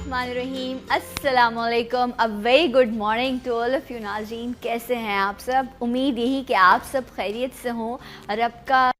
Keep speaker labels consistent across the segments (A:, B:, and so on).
A: बिस्मिल्लाहिर्रहमानिर्रहीम अस्सलाम वालेकुम। A very good morning to all of you नाज़रीन। कैसे हैं आप सब? उम्मीद यही कि आप सब खैरियत से हों और रब का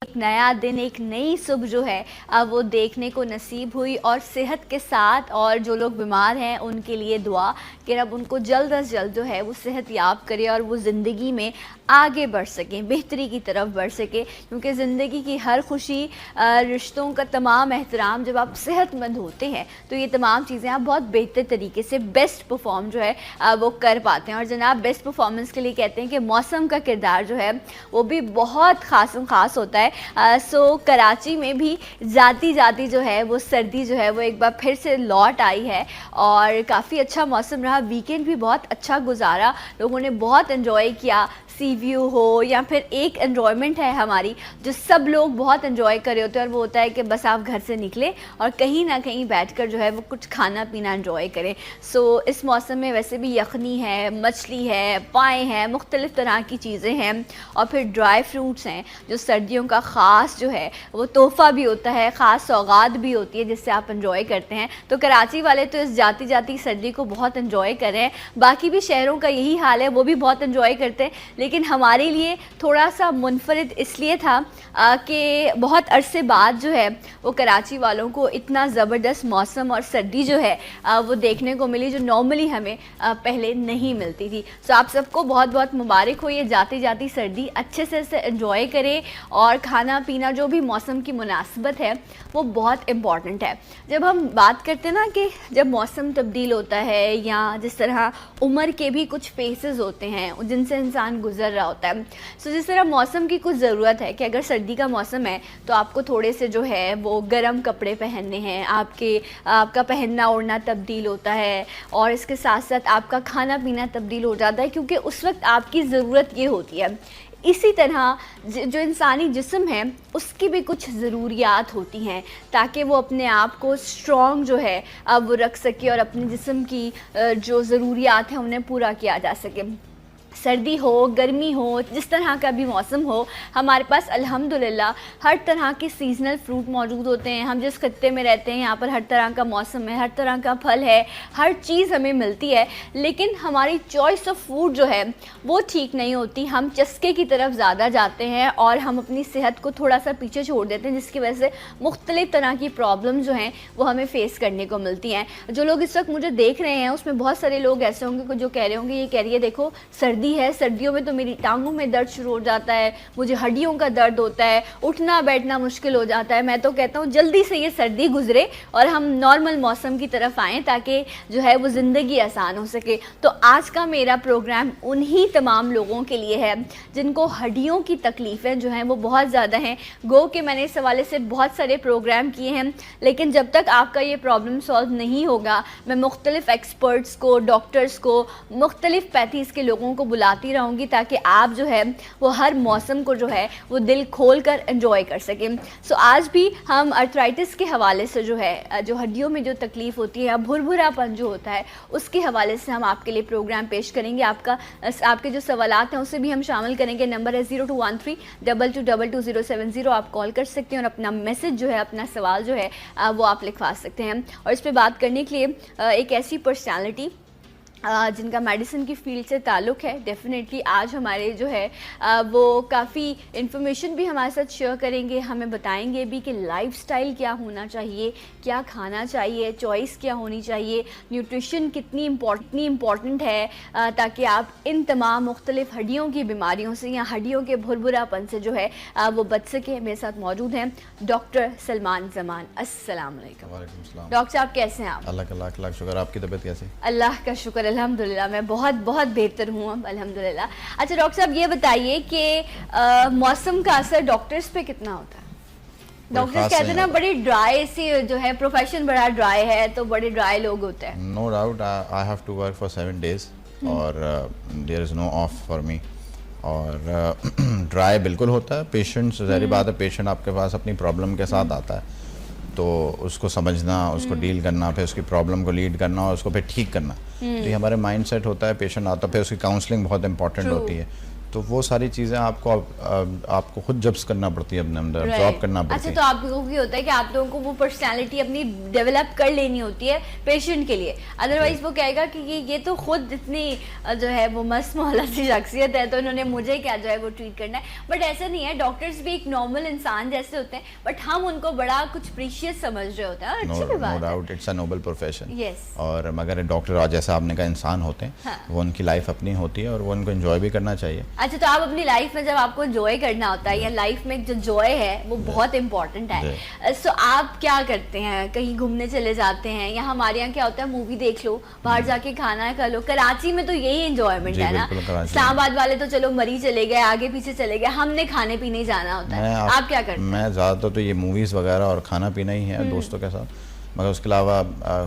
A: एक नया दिन, एक नई सुबह जो है वो देखने को नसीब हुई। और सेहत के साथ और जो लोग बीमार हैं उनके लिए दुआ कि रब उनको जल्द अज जल्द जो है वो सेहत याब करे और वो ज़िंदगी में आगे बढ़ सकें, बेहतरी की तरफ बढ़ सकें। क्योंकि ज़िंदगी की हर खुशी, रिश्तों का तमाम एहतराम, जब आप सेहतमंद होते हैं तो ये तमाम चीज़ें आप बहुत बेहतर तरीके से बेस्ट परफॉर्म जो है वो कर पाते हैं। और जनाब बेस्ट परफॉर्मेंस के लिए कहते हैं कि मौसम का किरदार जो है वो भी बहुत ख़ास होता है। सो कराची में भी जाती जो है वो सर्दी जो है वो एक बार फिर से लौट आई है और काफ़ी अच्छा मौसम रहा। वीकेंड भी बहुत अच्छा गुजारा, लोगों ने बहुत एंजॉय किया। सी व्यू हो या फिर एक एन्जॉयमेंट है हमारी जो सब लोग बहुत एंजॉय कर रहे होते हैं, और वो होता है कि बस आप घर से निकले और कहीं ना कहीं बैठकर जो है वो कुछ खाना पीना एंजॉय करें। सो इस मौसम में वैसे भी यखनी है, मछली है, पाए हैं, मुख्तलिफ़ तरह की चीज़ें हैं और फिर ड्राई फ्रूट्स हैं जो सर्दियों का ख़ास जो है वो तोहफ़ा भी होता है, ख़ास सौगात भी होती है जिससे आप एंजॉय करते हैं। तो कराची वाले तो इस जाती सर्दी को बहुत एंजॉय कर रहे हैं। बाकी भी शहरों का यही हाल है, वो भी बहुत एंजॉय करते हैं, लेकिन हमारे लिए थोड़ा सा मुनफरिद इसलिए था कि बहुत अरसे बाद जो है वो कराची वालों को इतना ज़बरदस्त मौसम और सर्दी जो है वो देखने को मिली जो नॉर्मली हमें पहले नहीं मिलती थी। सो आप सबको बहुत बहुत मुबारक हो। ये जाती सर्दी अच्छे से एंजॉय करें और खाना पीना जो भी मौसम की मुनासिबत है वो बहुत इम्पॉर्टेंट है। जब हम बात करते हैं ना कि जब मौसम तब्दील होता है या जिस तरह उम्र के भी कुछ फेसेस होते हैं जिनसे इंसान गुजर रहा होता है, सो जिस तरह मौसम की कुछ ज़रूरत है कि अगर सर्दी का मौसम है तो आपको थोड़े से जो है वो गर्म कपड़े पहनने हैं, आपका पहनना ओढ़ना तब्दील होता है और इसके साथ साथ आपका खाना पीना तब्दील हो जाता है क्योंकि उस वक्त आपकी ज़रूरत ये होती है। इसी तरह जो इंसानी जिस्म है उसकी भी कुछ ज़रूरियात होती हैं ताकि वो अपने आप को स्ट्रॉन्ग जो है अब वो रख सके और अपने जिस्म की जो ज़रूरियात हैं उन्हें पूरा किया जा सके। सर्दी हो, गर्मी हो, जिस तरह का भी मौसम हो, हमारे पास अल्हम्दुलिल्लाह हर तरह के सीजनल फ्रूट मौजूद होते हैं। हम जिस खत्ते में रहते हैं यहाँ पर हर तरह का मौसम है, हर तरह का फल है, हर चीज़ हमें मिलती है, लेकिन हमारी चॉइस ऑफ फूड जो है वो ठीक नहीं होती। हम चस्के की तरफ ज़्यादा जाते हैं और हम अपनी सेहत को थोड़ा सा पीछे छोड़ देते हैं, जिसकी वजह से मुख्तलिफ़ तरह की प्रॉब्लम जो हैं वो हमें फ़ेस करने को मिलती हैं। जो लोग इस वक्त मुझे देख रहे हैं उसमें बहुत सारे लोग ऐसे होंगे जो कह रहे होंगे, ये कह रही है देखो सर्दी है, सर्दियों में तो मेरी टांगों में दर्द शुरू हो जाता है, मुझे हड्डियों का दर्द होता है, उठना बैठना मुश्किल हो जाता है। मैं तो कहता हूँ जल्दी से ये सर्दी गुजरे और हम नॉर्मल मौसम की तरफ आएँ ताकि जो है वो ज़िंदगी आसान हो सके। तो आज का मेरा प्रोग्राम उन्हीं तमाम लोगों के लिए है जिनको हड्डियों की तकलीफ़ें जो हैं वो बहुत ज़्यादा हैं। गो कि मैंने इस हवाले से बहुत सारे प्रोग्राम किए हैं, लेकिन जब तक आपका ये प्रॉब्लम सॉल्व नहीं होगा मैं मुख्तलिफ़ एक्सपर्ट्स को, डॉक्टर्स को, मुख्तलिफ़ पैथीज़ के लोगों को बुलाती रहूँगी ताकि आप जो है वो हर मौसम को जो है वो दिल खोल कर एंजॉय कर सकें। सो आज भी हम अर्थराइटिस के हवाले से जो है जो हड्डियों में जो तकलीफ़ होती है, भुरभुरापन जो होता है, उसके हवाले से हम आपके लिए प्रोग्राम पेश करेंगे। आपके जो सवालात हैं उसे भी हम शामिल करेंगे। नंबर है 021322222070। आप कॉल कर सकते हैं और अपना मैसेज जो है, अपना सवाल जो है वो आप लिखवा सकते हैं। और इस पर बात करने के लिए एक ऐसी पर्सनैलिटी जिनका मेडिसिन की फील्ड से ताल्लुक़ है, डेफिनेटली आज हमारे जो है वो काफ़ी इन्फॉर्मेशन भी हमारे साथ शेयर करेंगे, हमें बताएंगे भी कि लाइफस्टाइल क्या होना चाहिए, क्या खाना चाहिए, चॉइस क्या होनी चाहिए, न्यूट्रिशन कितनी इम्पॉर्टेंट है ताकि आप इन तमाम मुख्तलिफ़ हड्डियों की बीमारियों से या हड्डियों के भुरभुरापन से जो है वो बच सके। मेरे साथ मौजूद हैं डॉक्टर सलमान ज़मान। अस्सलाम वालेकुम। डॉक्टर साहब कैसे हैं आप?
B: अल्लाह का लाख लाख शुक्र। आपकी तबीयत कैसी?
A: अल्लाह का शुक्र, अल्हम्दुलिल्लाह मैं बहुत बेहतर हूँ अब, अल्हम्दुलिल्लाह। अच्छा डॉक्टर साहब ये बताइए कि मौसम का असर डॉक्टर्स पे कितना होता है? डॉक्टर्स कहते हैं ना बड़ी ड्राई सी जो है, प्रोफेशन बड़ा ड्राई है, तो बड़े ड्राई लोग होते हैं।
B: No doubt I have to work for 7 days और there is no off for me. और ड्राई बिल्कुल होता है। पेशेंट्स, ज़ाहिर बात है, पेशेंट आपके पास अपनी प्रॉब्लम के साथ आता है तो उसको समझना, उसको डील करना, फिर उसकी प्रॉब्लम को लीड करना और उसको फिर ठीक करना, तो ये हमारे माइंड सेट होता है। पेशेंट आता है, फिर उसकी काउंसलिंग बहुत इंपॉर्टेंट होती है। तो वो सारी चीज़ें आपको खुद जब्स करना पड़ती है अपने अंदर, अब्सॉर्ब करना पड़ती है।
A: अच्छा, तो आप लोगों को ये होता है कि आप लोगों को वो पर्सनालिटी अपनी डेवलप कर लेनी होती है पेशेंट के लिए, अदरवाइज वो कहेगा कि ये तो खुद इतनी जो है वो मस्त मौला सी शख्सियत है, तो उन्होंने मुझे क्या जो है वो ट्रीट करना है। बट ऐसा नहीं है, डॉक्टर्स भी एक नॉर्मल इंसान जैसे होते हैं, बट हम उनको बड़ा कुछ प्रीशियस समझ रहे होते हैं। अच्छी भी बात है, no doubt,
B: it's a noble profession.
A: Yes.
B: और मगर डॉक्टर जैसा आपने कहा इंसान होते हैं,
A: हाँ।
B: वो उनकी लाइफ अपनी होती है और वो उनको एंजॉय भी करना चाहिए।
A: अच्छा, तो आप अपनी लाइफ में जब आपको एंजॉय करना होता है या लाइफ में जो जॉय है वो बहुत इंपॉर्टेंट है, सो आप क्या करते हैं? कहीं घूमने चले जाते हैं, या हमारे यहाँ क्या होता है मूवी देख लो, बाहर जाके खाना खा लो। कराची में तो यही एंजॉयमेंट है ना, इस्लामाबाद वाले तो चलो मरी चले गए, आगे पीछे चले गए, हमने खाने पीने जाना होता है। आप क्या करते हैं?
B: मैं ज़्यादातर तो ये मूवीज़ वगैरह और खाना पीना ही है दोस्तों के साथ, मगर उसके अलावा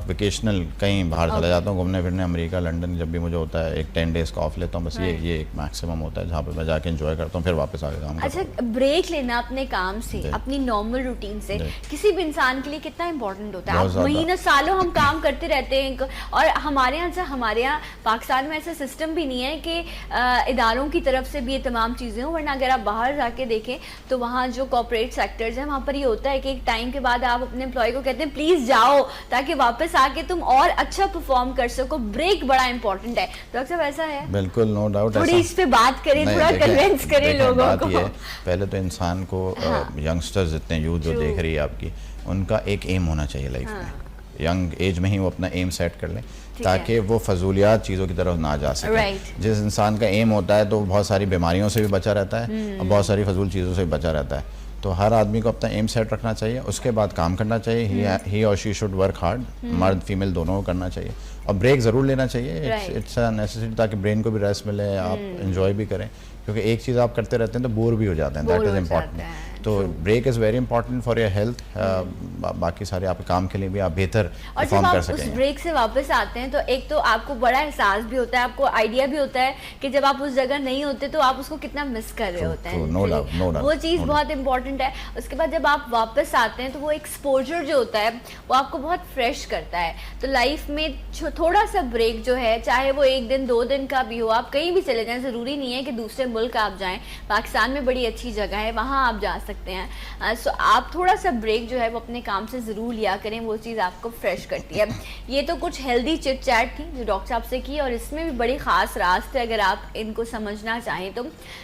B: वेकेशनल कहीं बाहर चला जाता हूँ घूमने फिरने, अमेरिका, लंदन, जब भी मुझे होता है एक 10 डेज़ का ऑफ लेता हूँ, बस ये एक मैक्सिमम होता है जहाँ पे मैं जाके एंजॉय करता हूँ, फिर वापस आके काम करता हूँ।
A: अच्छा, ब्रेक लेना अपने काम से, अपनी नॉर्मल रूटीन से किसी भी इंसान के लिए कितना इंपॉर्टेंट होता है? आप महीनों सालों हम काम करते रहते हैं, और हमारे यहाँ पाकिस्तान में ऐसा सिस्टम भी नहीं है कि इदारों की तरफ से भी ये तमाम चीज़ें हों, वरना अगर आप बाहर जाके देखें तो वहाँ जो कॉर्पोरेट सेक्टर्स हैं वहाँ पर ये होता है कि एक टाइम के बाद आप अपने एम्प्लॉय को कहते हैं प्लीज़ जाओ, ताकि वापस आके तुम और अच्छा परफॉर्म कर सको। ब्रेक बड़ा इंपॉर्टेंट है। डॉक्टर साहब ऐसा है?
B: बिल्कुल, नो डाउट।
A: थोड़ी इस पे बात करें, थोड़ा कन्विंस करें लोगों को।
B: पहले तो इंसान को यंगस्टर्स जितने यूथ जो देख रही है आपकी, उनका एक एम होना चाहिए लाइफ में। यंग एज में ही वो अपना एम सेट कर लें ताकि वो फजूलियात चीज़ों की तरफ ना जा सके। जिस इंसान का एम होता है तो बहुत सारी बीमारियों से भी बचा रहता है और बहुत सारी फजूल चीज़ों से भी बचा रहता है। तो हर आदमी को अपना एम सेट रखना चाहिए, उसके बाद काम करना चाहिए। ही और शी शुड वर्क हार्ड, मर्द फीमेल दोनों को करना चाहिए, और ब्रेक ज़रूर लेना चाहिए। इट्स अ नेसेसिटी, ताकि ब्रेन को भी रेस्ट मिले, आप एंजॉय भी करें, क्योंकि एक चीज़ आप करते रहते हैं तो बोर भी हो जाते हैं। That is important. तो break is very important for your health. बाकी सारे आपके काम के लिए भी आप बेहतर परफॉर्म कर सकेंगे।
A: उस ब्रेक से वापस आते हैं तो एक तो आपको बड़ा एहसास भी होता है, आपको आइडिया भी होता है कि जब आप उस जगह नहीं होते तो आप उसको कितना मिस कर रहे होते हैं।
B: नो डाउट,
A: वो चीज़ बहुत इंपॉर्टेंट है। उसके बाद जब आप वापस आते हैं तो वो एक्सपोजर जो होता है वो आपको बहुत फ्रेश करता है। तो लाइफ में थोड़ा सा ब्रेक जो है, चाहे वो 1 दिन 2 दिन का भी हो, आप कहीं भी चले जाएं, ज़रूरी नहीं है कि दूसरे मुल्क आप जाएं। पाकिस्तान में बड़ी अच्छी जगह है, वहाँ आप जा सकते हैं। सो आप थोड़ा सा ब्रेक जो है वो अपने काम से ज़रूर लिया करें, वो चीज़ आपको फ्रेश करती है। ये तो कुछ हेल्दी चिट चैट थी जो डॉक्टर साहब से की, और इसमें भी बड़ी ख़ास राज थे अगर आप इनको समझना चाहें तो।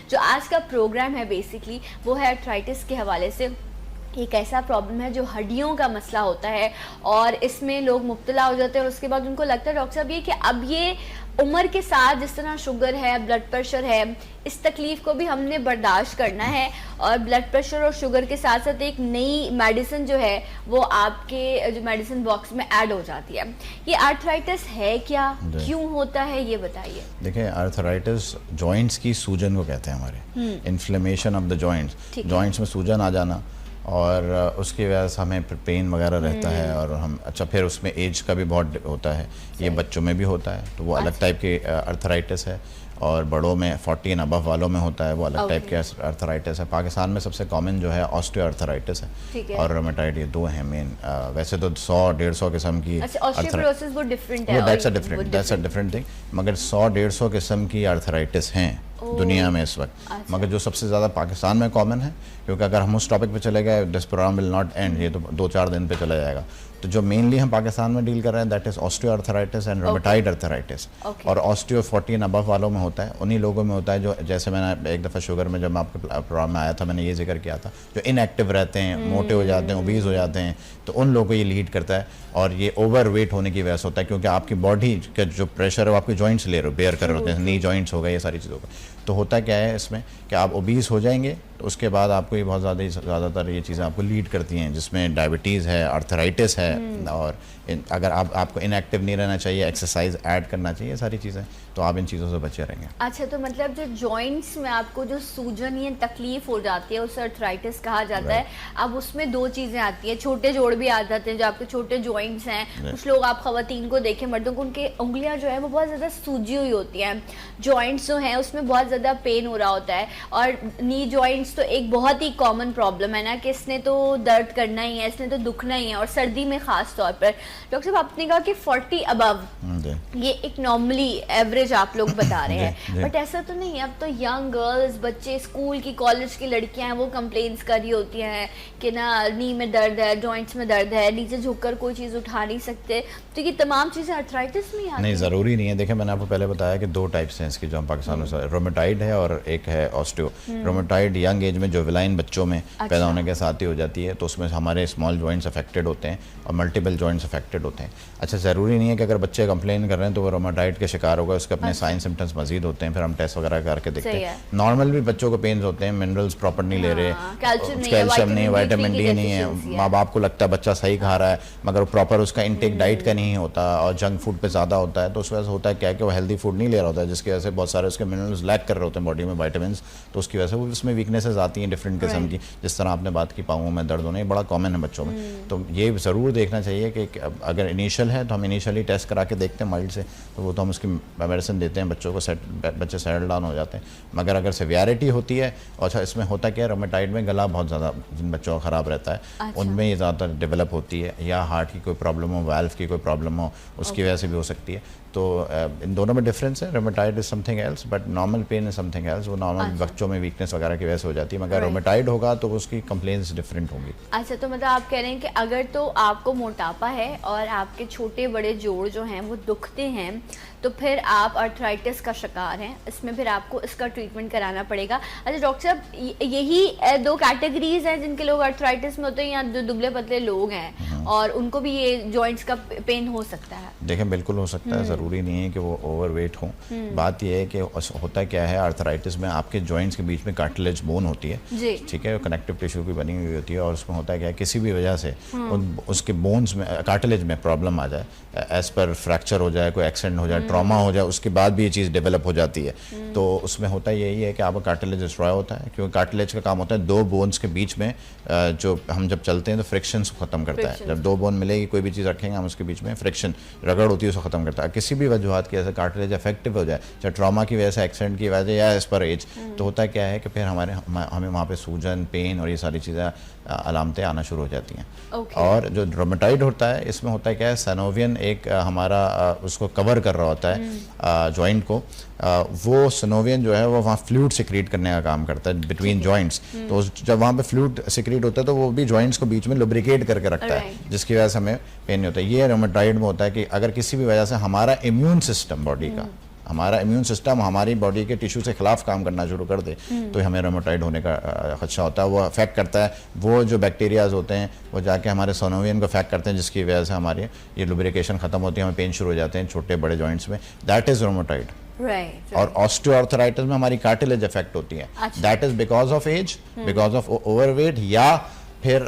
A: जो आज का प्रोग्राम है बेसिकली वो है आर्थराइटिस के हवाले से। एक ऐसा प्रॉब्लम है जो हड्डियों का मसला होता है, और इसमें लोग मुब्तला हो जाते हैं, और उसके बाद उनको लगता है डॉक्टर साहब ये कि अब ये उम्र के साथ जिस तरह शुगर है, ब्लड प्रेशर है, इस तकलीफ़ को भी हमने बर्दाश्त करना है, और ब्लड प्रेशर और शुगर के साथ साथ एक नई मेडिसिन जो है वो आपके जो मेडिसिन बॉक्स में ऐड हो जाती है। ये आर्थराइटिस है क्या, क्यों होता है, ये बताइए।
B: देखिए, आर्थराइटिस जॉइंट्स की सूजन को कहते हैं हमारे, inflammation of the joints. Joints में सूजन आ जाना, और उसकी वजह से हमें पेन वगैरह रहता है, और हम फिर उसमें एज का भी बहुत होता है, ये बच्चों में भी होता है, तो वो अलग टाइप के आर्थराइटिस है, और बड़ों में 40 एंड अबव वालों में होता है, वो अलग टाइप के आर्थराइटिस है। पाकिस्तान में सबसे कॉमन जो है ऑस्टियोआर्थराइटिस है, और रोमेटॉइड, ये 2 हैं मेन। वैसे तो 100-150 किस्म की
A: ऑस्टियोपोरोसिस वो डिफरेंट है,
B: दैट्स अ डिफरेंट थिंग, मगर 100-150 किस्म की आर्थराइटिस हैं दुनिया में इस वक्त। मगर जो सबसे ज़्यादा पाकिस्तान में कॉमन है, क्योंकि अगर हम उस टॉपिक पे चले गए, this program will not end, ये तो 2-4 दिन पे चला जाएगा। तो जो मेनली हम पाकिस्तान में डील कर रहे हैं that is osteoarthritis and rheumatoid arthritis. और ऑस्टियो 40 एंड अबव वालों में होता है, उन्हीं लोगों में होता है जो, जैसे मैंने एक दफ़ा शुगर में जब मैं आपके प्रोग्राम में आया था मैंने ये जिक्र किया था, जो इनएक्टिव रहते हैं, मोटे हो जाते हैं, ओबीज हो जाते हैं, तो उन लोगों को ये लीड करता है। और ये ओवर वेट होने की वजह से होता है, क्योंकि आपकी बॉडी का जो प्रेशर है वो आपके जॉइंट्स ले रहे हो, बेयर कर रहे होते हैं, नी जॉइंट्स हो गए, ये सारी चीज़ों का। तो होता क्या है इसमें कि आप ओबीज हो जाएंगे तो उसके बाद आपको ये बहुत ज़्यादातर ये चीज़ें आपको लीड करती हैं, जिसमें डायबिटीज़ है, आर्थराइटिस है, और अगर आपको इनएक्टिव नहीं रहना चाहिए, एक्सरसाइज ऐड करना चाहिए, सारी चीज़ें, तो आप इन चीज़ों से बचे रहेंगे।
A: अच्छा, तो मतलब जो जॉइंट्स में आपको जो सूजन या तकलीफ हो जाती है उसे आर्थराइटिस कहा जाता है। अब उसमें 2 चीज़ें आती हैं, छोटे जोड़ भी आ जाते हैं, जो आपके छोटे जॉइंट्स हैं। कुछ लोग, आप ख़वातीन को देखें, मर्दों को, उनके उंगलियां जो है वो बहुत ज़्यादा सूजी हुई होती हैं, जॉइंट्स जो हैं उसमें बहुत ज़्यादा पेन हो रहा होता है, और नी जॉइंट्स जॉइंट्स तो एक बहुत ही कॉमन प्रॉब्लम है ना कि इसने तो दर्द करना ही है, इसने तो दुखना ही है, और सर्दी में खास तौर पर। डॉक्टर साहब आपने कहा कि 40 अबव ये एक नॉर्मली एवरेज आप लोग बता रहे हैं, बट ऐसा तो नहीं है। अब तो यंग गर्ल्स, बच्चे, स्कूल की, कॉलेज की लड़कियां हैं, वो कंप्लेंट्स कर रही होती हैं कि ना नी में दर्द है, जॉइंट्स में दर्द है, नीचे झुककर कोई चीज़ उठा नहीं सकते। तो ये तमाम चीज़ें आर्थराइटिस में आती
B: नहीं, ज़रूरी नहीं है। देखिए मैंने आपको पहले बताया कि 2 टाइप्स हैं इसकी जो हम पाकिस्तान में, रोमेटाइड है और एक है ऑस्टियो। रोमेटाइड यंग एज में, जुवेनाइल बच्चों में पैदा होने के साथ ही हो जाती है, तो उसमें हमारे स्मॉल जॉइंट्स अफेक्टेड होते हैं और मल्टीपल जॉइंट्स अफेक्टेड होते हैं। अच्छा, ज़रूरी नहीं है कि अगर बच्चे कंप्लेन कर रहे हैं तो वो रोमेटाइड के शिकार होगा, उसके अपने साइन सिम्टम्स मजीद होते हैं, फिर हम टेस्ट वगैरह करके देखते हैं। नॉर्मल भी बच्चों को पेन्स होते हैं, मिनरल्स प्रॉपर नहीं ले रहे, कैल्शियम नहीं, विटामिन डी नहीं है, माँ बाप को लगता है बच्चा सही खा रहा है मगर प्रॉपर उसका इंटेक डाइट का नहीं होता और जंक फूड पे ज़्यादा होता है, तो उस वजह से होता है क्या है कि वो हेल्दी फूड नहीं ले रहा होता है, जिसकी वजह से बहुत सारे उसके मिनरल्स लैक कर रहे होते हैं बॉडी में, विटामिन्स, तो उसकी वजह से वो उसमें वीकनेसेस आती हैं डिफरेंट किस्म की। जिस तरह आपने बात की पाँवों में दर्द होना, ये बड़ा कॉमन है बच्चों में। तो ये ज़रूर देखना चाहिए कि अगर इनिशियल है तो हम इनिशियली टेस्ट करा के देखते हैं माइल्ड से, तो वो तो हम उसकी मेडिसिन देते हैं बच्चों को, बच्चे सेटल डाउन हो जाते हैं। मगर अगर सिवियरिटी होती है, और अच्छा इसमें होता क्या है, रोमेटाइड में गला बहुत ज़्यादा जिन बच्चों का ख़राब रहता है उनमें ये ज़्यादातर डेवलप होती है, या हार्ट की कोई प्रॉब्लम हो, वाल्व की कोई प्रॉब्लम हो, उसकी वजह से भी हो सकती है। तो इन दोनों में डिफरेंस है। Rheumatoid is something else but normal pain is something else. वो नॉर्मल बच्चों में वीकनेस वगैरह की वजह से हो जाती है, मगर रोमेटाइड होगा तो उसकी कंप्लेंट्स डिफरेंट होंगी।
A: अच्छा, तो मतलब आप कह रहे हैं कि अगर तो आपको मोटापा है और आपके छोटे बड़े जोड़ जो हैं वो दुखते हैं, तो फिर आप आर्थराइटिस का शिकार हैं, इसमें फिर आपको इसका ट्रीटमेंट कराना पड़ेगा। अच्छा डॉक्टर साहब, यही 2 कैटेगरीज हैं जिनके लोग आर्थराइटिस में होते हैं, या जो दुबले पतले लोग हैं और उनको भी ये जॉइंट्स का पेन हो सकता है?
B: देखें, बिल्कुल हो सकता है, ज़रूरी नहीं है कि वो ओवरवेट हो। बात यह है कि होता क्या है, आर्थराइटिस में आपके जॉइंट्स के बीच में कार्टिलेज बोन होती है, ठीक है, कनेक्टिव टिश्यू की बनी हुई होती है, और उसमें होता क्या है, किसी भी वजह से उसके बोन्स में, कार्टिलेज में प्रॉब्लम आ जाए, एज पर फ्रैक्चर हो जाए, कोई एक्सीडेंट हो जाए, ट्रॉमा हो जाए, उसके बाद भी ये चीज़ डेवलप हो जाती है, तो उसमें होता यही है कि आपका कार्टिलेज डिस्ट्रॉय होता है, क्योंकि कार्टिलेज का काम होता है 2 बोन्स के बीच में, जो हम जब चलते हैं तो फ्रिक्शंस को ख़त्म करता है। जब 2 बोन मिलेगी, कोई भी चीज़ रखेंगे हम, उसके बीच में फ्रिक्शन, रगड़ होती है, उसको ख़त्म करता है। किसी भी वजूहत की वजह से कार्टिलेज इफेक्टिव हो जाए, चाहे ट्रॉमा की वजह से, एक्सीडेंट की वजह से, या एज पर एज, तो होता क्या है कि फिर हमें वहाँ पे सूजन, पेन और ये सारी चीज़ें, अलामतें आना शुरू हो जाती हैं। और जो रोमेटाइड होता है, इसमें होता है क्या है, सैनोवियन एक हमारा उसको कवर कर रहा होता है जॉइंट को, वो सैनोवियन जो है वो वहाँ फ्लूइड सिक्रीट करने का काम करता है बिटवीन जॉइंट्स। तो जब वहाँ पे फ्लूइड सिक्रीट होता है तो वो भी जॉइंट्स को बीच में लुब्रिकेट करके रखता है, जिसकी वजह से हमें पेन नहीं होता है। ये रोमेटाइड में होता है कि अगर किसी भी वजह से हमारा इम्यून सिस्टम बॉडी का, हमारा इम्यून सिस्टम हमारी बॉडी के टिश्यू से खिलाफ काम करना शुरू कर दे, तो हमें रोमेटाइड होने का खदशा होता है। वो अफेक्ट करता है, वो जो बैक्टीरियाज होते हैं वो जाके हमारे सैनोवियन को अफेक्ट करते हैं, जिसकी वजह से हमारी ये लुब्रिकेशन खत्म होती है, हमें पेन शुरू हो जाते हैं छोटे बड़े जॉइंट्स में। That is rheumatoid. और ऑस्टियोआर्थराइटिस में हमारी कार्टिलेज अफेक्ट होती है, that is because of age, because of overweight, या फिर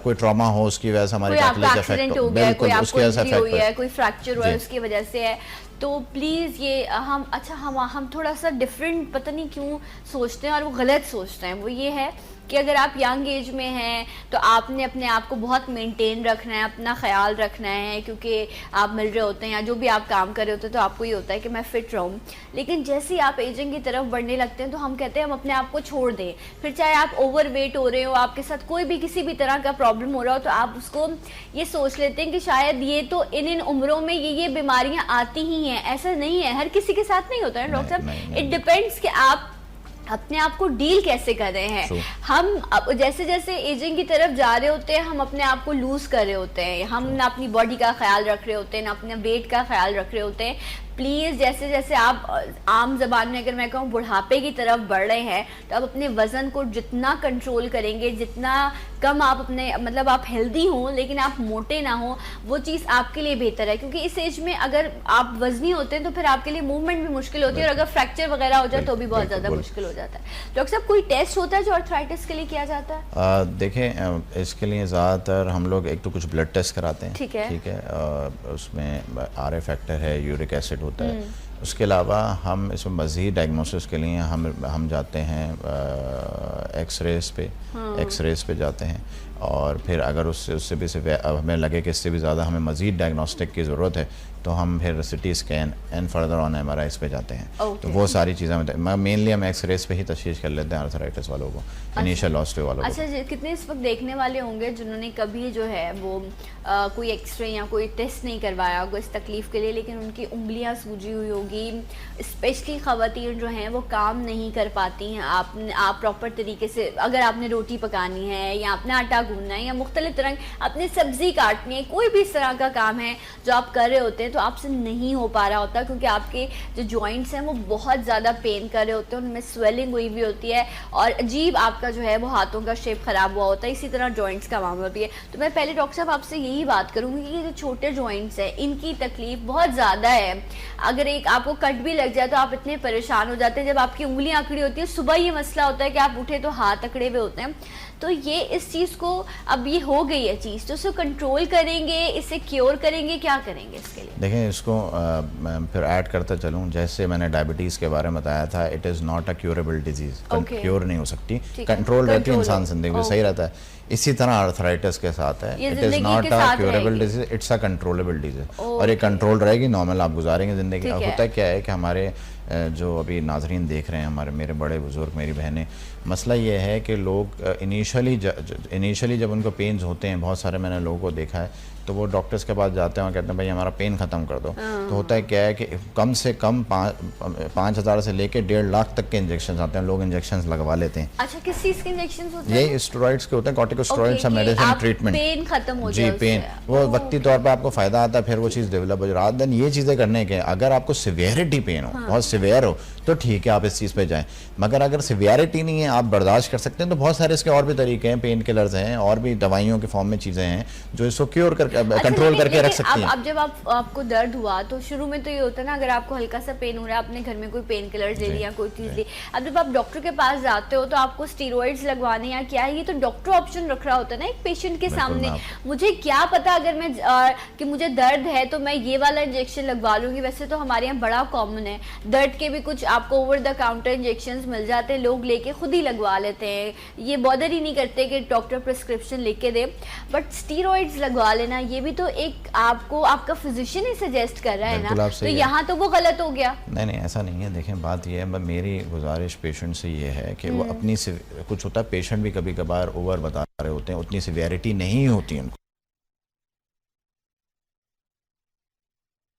B: कोई ट्रॉमा हो उसकी वजह से हमारी कार्टिलेज अफेक्ट हो, बिल्कुल उसकी वजह से अफेक्ट है,
A: कोई फ्रैक्चर हुआ है उसकी वजह से है। तो प्लीज़ ये हम थोड़ा सा डिफरेंट, पता नहीं क्यों सोचते हैं और वो गलत सोचते हैं। वो ये है कि अगर आप यंग एज में हैं तो आपने अपने आप को बहुत मेंटेन रखना है, अपना ख्याल रखना है, क्योंकि आप मिल रहे होते हैं या जो भी आप काम कर रहे होते हैं तो आपको ये होता है कि मैं फ़िट रहूं। लेकिन जैसे ही आप एजिंग की तरफ बढ़ने लगते हैं तो हम कहते हैं हम अपने आप को छोड़ दें। फिर चाहे आप ओवरवेट हो रहे हो, आपके साथ कोई भी किसी भी तरह का प्रॉब्लम हो रहा हो, तो आप उसको ये सोच लेते हैं कि शायद ये तो इन उम्रों में ये बीमारियाँ आती ही हैं। ऐसा नहीं है, हर किसी के साथ नहीं होता है डॉक्टर साहब। इट डिपेंड्स कि आप अपने आप को डील कैसे कर रहे हैं। हम जैसे जैसे एजिंग की तरफ जा रहे होते हैं, हम अपने आप को लूज कर रहे होते हैं, हम ना अपनी बॉडी का ख्याल रख रहे होते हैं, ना अपने वेट का ख्याल रख रहे होते हैं। प्लीज़ जैसे जैसे आप आम ज़बान में अगर मैं कहूँ बुढ़ापे की तरफ बढ़ रहे हैं, तो आप अपने वज़न को जितना कंट्रोल करेंगे, जितना कम आप अपने, मतलब आप हेल्दी हों लेकिन आप मोटे ना हो, वो चीज़ आपके लिए बेहतर है। क्योंकि इस एज में अगर आप वजनी होते हैं तो फिर आपके लिए मूवमेंट भी मुश्किल होती है, और अगर फ्रैक्चर वगैरह हो जाए तो भी बहुत ज़्यादा मुश्किल हो जाता है। डॉक्टर साहब, कोई टेस्ट होता है जो आर्थराइटिस के लिए किया जाता है?
B: देखें, इसके लिए ज़्यादातर हम लोग एक तो कुछ ब्लड टेस्ट कराते हैं,
A: ठीक है,
B: उसमें RA फैक्टर है, यूरिक एसिड होता है, उसके अलावा हम इसमें मज़ीद डायग्नोसिस के लिए हम जाते हैं एक्सरेज पे, एक्सरेज पे जाते हैं, और फिर अगर उससे भी हमें लगे कि इससे भी ज़्यादा हमें मज़ीद डायग्नोस्टिक की ज़रूरत है तो हम फिर CT scan and further on MRIs पे जाते हैं। तो वो सारी चीज़ें मेनली हम एक्सरेज पे ही तशख़ीस कर लेते हैं आर्थराइटिस वालों को, इनिशियल ऑस्टियो वालों को।
A: अच्छा, कितने इस वक्त देखने वाले होंगे जिन्होंने कभी जो है वो कोई एक्सरे या कोई टेस्ट नहीं करवाया होगा इस तकलीफ़ के लिए, लेकिन उनकी उंगलियां सूजी हुई होगी, स्पेशली ख़वातीन जो हैं वो काम नहीं कर पाती हैं। आप प्रॉपर तरीके से अगर आपने रोटी पकानी है या आपने आटा गूंदना है या मुख्तलिफ तरह आपने सब्ज़ी काटनी है, कोई भी इस तरह का काम है जो आप कर रहे होते हैं तो आपसे नहीं हो पा रहा होता, क्योंकि आपके जो जॉइंट्स हैं वो बहुत ज़्यादा पेन कर रहे होते हैं, उनमें स्वेलिंग हुई हुई होती है और अजीब आपका जो है वो हाथों का शेप ख़राब हुआ होता है। इसी तरह जॉइंट्स का मामला भी है। तो मैं पहले डॉक्टर साहब आपसे यही बात करूँगी कि जो छोटे जॉइंट्स हैं इनकी तकलीफ़ बहुत ज़्यादा है। अगर एक आपको कट भी लग जाए तो आप इतने परेशान हो जाते हैं, जब आपकी उंगलियाँ अकड़ी होती है, सुबह ये मसला होता है कि आप उठे तो हाथ अकड़े हुए होते हैं। तो ये इस चीज़ को अब ये हो गई है चीज़, तो इसे कंट्रोल करेंगे, इसे क्योर करेंगे, क्या करेंगे इसके लिए?
B: देखें, इसको मैं फिर ऐड करता चलूँ, जैसे मैंने डायबिटीज़ के बारे में बताया था, it is not a curable disease, cure नहीं हो सकती, कंट्रोल रहती है, इंसान जिंदगी में सही रहता है। इसी तरह आर्थराइटिस के साथ है, it is not a curable disease, it's a controllable disease, और ये कंट्रोल रहेगी, नॉर्मल आप गुजारेंगे ज़िंदगी। होता क्या है कि हमारे जो अभी नाजरीन देख रहे हैं, मेरे बड़े बुज़ुर्ग, मेरी बहनें, मसला ये है कि लोग इनिशियली जब उनको पेन्स होते हैं, बहुत सारे मैंने लोगों को देखा है, तो वो डॉक्टर्स के पास जाते हैं और कहते हैं भाई हमारा पेन ख़त्म कर दो। तो होता है क्या है कि कम से कम 5,000 से लेके 1.5 लाख तक के इंजेक्शन आते हैं, लोग इंजेक्शन लगवा लेते हैं।
A: अच्छा, किस चीज़ के इंजेक्शन होते हैं?
B: यही स्टेरॉइड्स के होते हैं, कॉर्टिकोस्टेरॉइड्स मेडिसिन ट्रीटमेंट,
A: पेन खत्म हो
B: जी, पेन वो वक्ती तौर पर आपको फ़ायदा आता है, फिर वो चीज़ डेवलप हो जाए। रात दिन ये चीज़ें करने के, अगर आपको सिवियरिटी पेन हो, बहुत सिवियर हो, तो ठीक है आप इस चीज़ पे जाएं, मगर अगर सिवियरिटी नहीं है, आप बर्दाश्त कर सकते हैं, तो बहुत सारे इसके और भी तरीके हैं, पेन किलर्स हैं, और भी दवाइयों के फॉर्म में चीज़ें हैं जो इसको क्योर कर कंट्रोल करके रख सकती हैं।
A: अब जब आपको दर्द हुआ तो शुरू में तो ये होता है ना, अगर आपको हल्का सा पेन हो रहा है, आपने घर में कोई पेन किलर ले लिया, कोई चीज़ ली, अब जब आप डॉक्टर के पास जाते हो तो आपको स्टीरॉइड्स लगवाने या क्या है, ये तो डॉक्टर ऑप्शन रख रहा होता है ना एक पेशेंट के सामने। मुझे क्या पता अगर मैं कि मुझे दर्द है तो मैं ये वाला इंजेक्शन लगवा लूँगी। वैसे तो हमारे यहाँ बड़ा कॉमन है, दर्द के भी कुछ आपको ओवर द काउंटर इंजेक्शन मिल जाते हैं, लोग लेके खुद ही लगवा लेते हैं, ये बॉदर ही नहीं करते कि डॉक्टर प्रिस्क्रिप्शन लिख के दे। बट स्टीरॉइड्स लगवा लेना, ये भी तो एक आपको आपका फिजिशियन ही सजेस्ट कर रहा है ना, तो यहाँ तो वो गलत हो गया।
B: नहीं, ऐसा नहीं है। देखें, बात ये है, मेरी गुजारिश पेशेंट से ये है कि वो अपनी कुछ होता है, पेशेंट भी कभी कभार ओवर बता रहे होते हैं, उतनी सिवियरिटी नहीं होती उनको,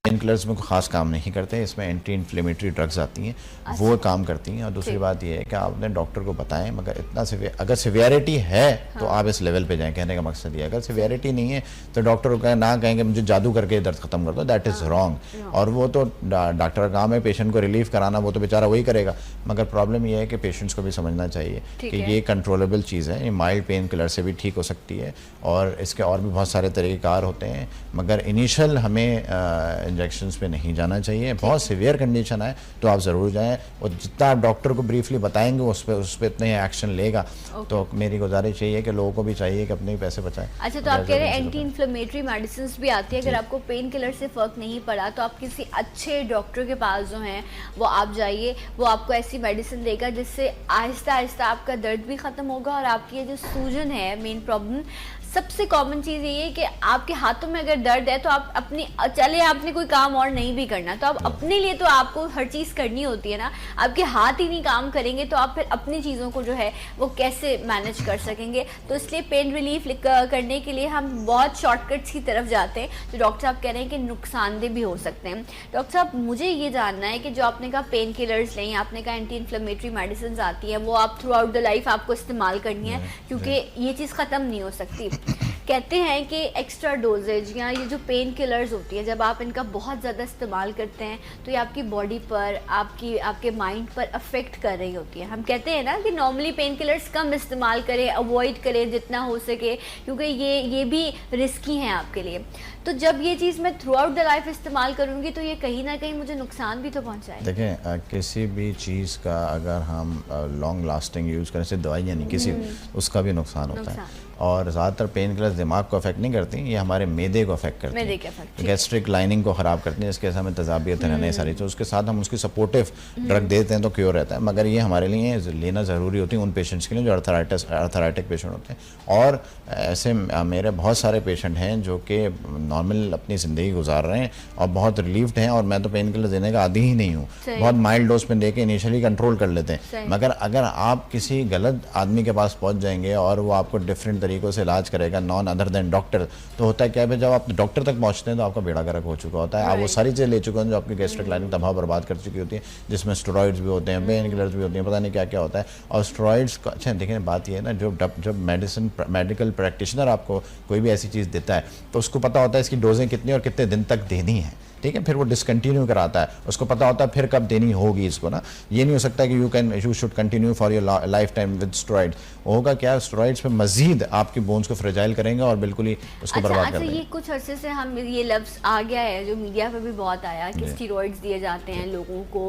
B: पेन किलर्स में खास काम नहीं करते, इसमें एंटी इन्फ्लेमेटरी ड्रग्स आती हैं, वो काम करती हैं। और दूसरी बात ये है कि आपने डॉक्टर को बताएं, मगर इतना अगर सिवियरिटी है तो आप इस लेवल पे जाएं, कहने का मकसद ये, अगर सिवियरिटी नहीं है तो डॉक्टर को ना कहेंगे मुझे जादू करके दर्द खत्म कर दो, दैट इज़ रॉन्ग। और वो तो डॉक्टर का काम है पेशेंट को रिलीफ कराना, वो तो बेचारा वही करेगा, मगर प्रॉब्लम ये है कि पेशेंट्स को भी समझना चाहिए कि ये कंट्रोलेबल चीज़ है, ये माइल्ड पेन किलर से भी ठीक हो सकती है, और इसके और भी बहुत सारे तरीक़ेकार होते हैं, मगर इनिशियल हमें इंजेक्शंस पे नहीं जाना चाहिए। बहुत सीवियर कंडीशन है तो आप ज़रूर जाएं, और जितना आप डॉक्टर को ब्रीफली बताएंगे उस पर इतने एक्शन लेगा। तो मेरी गुजारिश यही है कि लोगों को भी चाहिए कि अपने ही पैसे बचाएं।
A: अच्छा, तो आप कह रहे हैं एंटी इन्फ्लेमेटरी मेडिसिन भी आती है, अगर आपको पेन किलर से फ़र्क नहीं पड़ा तो आप किसी अच्छे डॉक्टर के पास जो हैं वो आप जाइए, वो आपको ऐसी मेडिसिन देगा जिससे आहिस्ता आहिस्ता आपका दर्द भी ख़त्म होगा, और आपकी ये जो सूजन है, मेन प्रॉब्लम सबसे कॉमन चीज़ ये है कि आपके हाथों में अगर दर्द है तो आप अपनी, चले आपने कोई काम और नहीं भी करना तो आप अपने लिए तो आपको हर चीज़ करनी होती है ना, आपके हाथ ही नहीं काम करेंगे तो आप फिर अपनी चीज़ों को जो है वो कैसे मैनेज कर सकेंगे। तो इसलिए पेन रिलीफ करने के लिए हम बहुत शॉर्टकट्स की तरफ जाते हैं, जो डॉक्टर साहब कह रहे हैं कि नुकसानदेह भी हो सकते हैं। डॉक्टर साहब, मुझे ये जानना है कि जो आपने कहा पेन किलर्स लें, आपने कहा एंटी इन्फ्लेमेटरी मेडिसिन आती हैं, वो आप थ्रू आउट द लाइफ आपको इस्तेमाल करनी है, क्योंकि ये चीज़ ख़त्म नहीं हो सकती। कहते हैं कि एक्स्ट्रा डोजेज या ये जो पेन किलर्स होती है, जब आप इनका बहुत ज़्यादा इस्तेमाल करते हैं तो ये आपकी बॉडी पर, आपके माइंड पर अफेक्ट कर रही होती है। हम कहते हैं ना कि नॉर्मली पेन किलर्स कम इस्तेमाल करें, अवॉइड करें जितना हो सके, क्योंकि ये भी रिस्की हैं आपके लिए। तो जब ये चीज़ मैं थ्रू आउट द लाइफ इस्तेमाल करूँगी तो ये कहीं ना कहीं मुझे नुकसान भी तो पहुँचाए।
B: देखें, किसी भी चीज़ का अगर हम लॉन्ग लास्टिंग यूज़ करें, सिर्फ दवाइयाँ नहीं, किसी उसका भी नुकसान होता है। और ज़्यादातर पेन किलर्स दिमाग को अफेक्ट नहीं करती, ये हमारे मैदे को अफेक्ट करती
A: मैदे
B: हैं,
A: के अफेक्ट,
B: गैस्ट्रिक लाइनिंग को ख़राब करती हैं, जिसके साथ हमें तजाबियत रहने सारी, तो उसके साथ हम उसकी सपोर्टिव ड्रग देते हैं तो क्योर रहता है। मगर ये हमारे लिए लेना ज़रूरी होती है उन पेशेंट्स के लिए जो अर्थराइटिक पेशेंट होते हैं। और ऐसे मेरे बहुत सारे पेशेंट हैं जो कि नॉर्मल अपनी ज़िंदगी गुजार रहे हैं और बहुत रिलीव्ड हैं, और मैं तो पेन किलर देने का आदी ही नहीं हूँ, बहुत माइल्ड डोज पे देके इनिशियली कंट्रोल कर लेते हैं। मगर अगर आप किसी गलत आदमी के पास पहुँच जाएंगे और वो आपको डिफरेंट तरीक़ों से इलाज करेगा नॉन अदर देन डॉक्टर, तो होता है क्या है, जब आप डॉक्टर तक पहुँचते हैं तो आपका बेड़ा गर्क हो चुका होता है, आप वो सारी चीज़ें ले चुके हैं जो आपकी गैस्ट्रिक लाइनिंग तबाह बर्बाद कर चुकी होती है, जिसमें स्टेरॉइड्स भी होते हैं, पेन किलर्स भी होती हैं, पता नहीं क्या क्या होता है। और स्टेरॉइड्स का अच्छा देखें, बात ये है ना, जब मेडिकल प्रैक्टिशनर आपको कोई भी ऐसी चीज़ देता है तो उसको पता होता है इसकी डोजें कितनी और कितने दिन तक देनी है, ठीक है, फिर वो डिसकंटिन्यू कराता है, उसको पता होता है फिर कब देनी होगी इसको ना। ये नहीं हो सकता कि you should continue for your life time with steroids. होगा क्या, स्टेरॉइड्स पे मजीद आपकी बोन्स को फ्रेजाइल करेंगे और बिल्कुल ही उसको बर्बाद कर देंगे।
A: ये कुछ अरसे से हम ये लफ्ज़ आ गया है जो मीडिया पे भी बहुत आया कि स्टेरॉइड्स दिए जाते हैं लोगों को,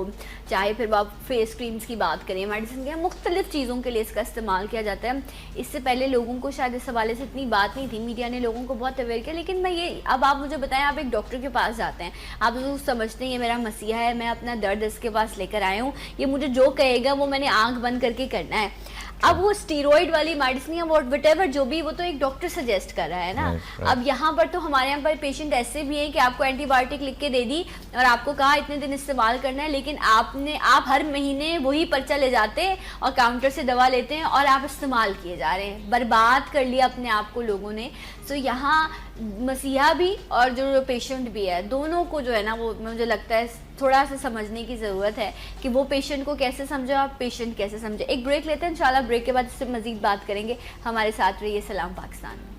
A: चाहे फिर आप फेस क्रीम्स की बात करें, मेडिसिन के मुख्तलिफ चीज़ों के लिए इसका इस्तेमाल किया जाता है। इससे पहले लोगों को शायद इस हवाले से इतनी बात नहीं थी, मीडिया ने लोगों को बहुत अवेयर किया। लेकिन मैं ये, अब आप मुझे बताएं, आप एक डॉक्टर के पास जाते हैं, आप तो समझते हैं ये मेरा मसीहा है, मैं अपना दर्द इसके पास लेकर आया हूँ, ये मुझे जो कहेगा वो मैंने आंख बंद करके करना है। अब वो स्टीरॉइड वाली मेडिसिन या व्हाटएवर जो भी, वो तो एक डॉक्टर सजेस्ट कर रहा है ना। अब यहाँ पर तो हमारे यहाँ पर पेशेंट ऐसे भी हैं कि आपको एंटीबायोटिक लिख के दे दी और आपको कहा इतने दिन इस्तेमाल करना है, लेकिन आप हर महीने वही पर्चा ले जाते हैं और काउंटर से दवा लेते हैं और आप इस्तेमाल किए जा रहे हैं, बर्बाद कर लिया अपने आप को लोगों ने। सो यहाँ मसीहा भी और जो पेशेंट भी है, दोनों को जो है ना, वो मुझे लगता है थोड़ा सा समझने की ज़रूरत है कि वो पेशेंट को कैसे समझे और पेशेंट कैसे समझे। एक ब्रेक लेते हैं, इंशाल्लाह ब्रेक के बाद इससे मज़ीद बात करेंगे। हमारे साथ रहिए सलाम पाकिस्तान में।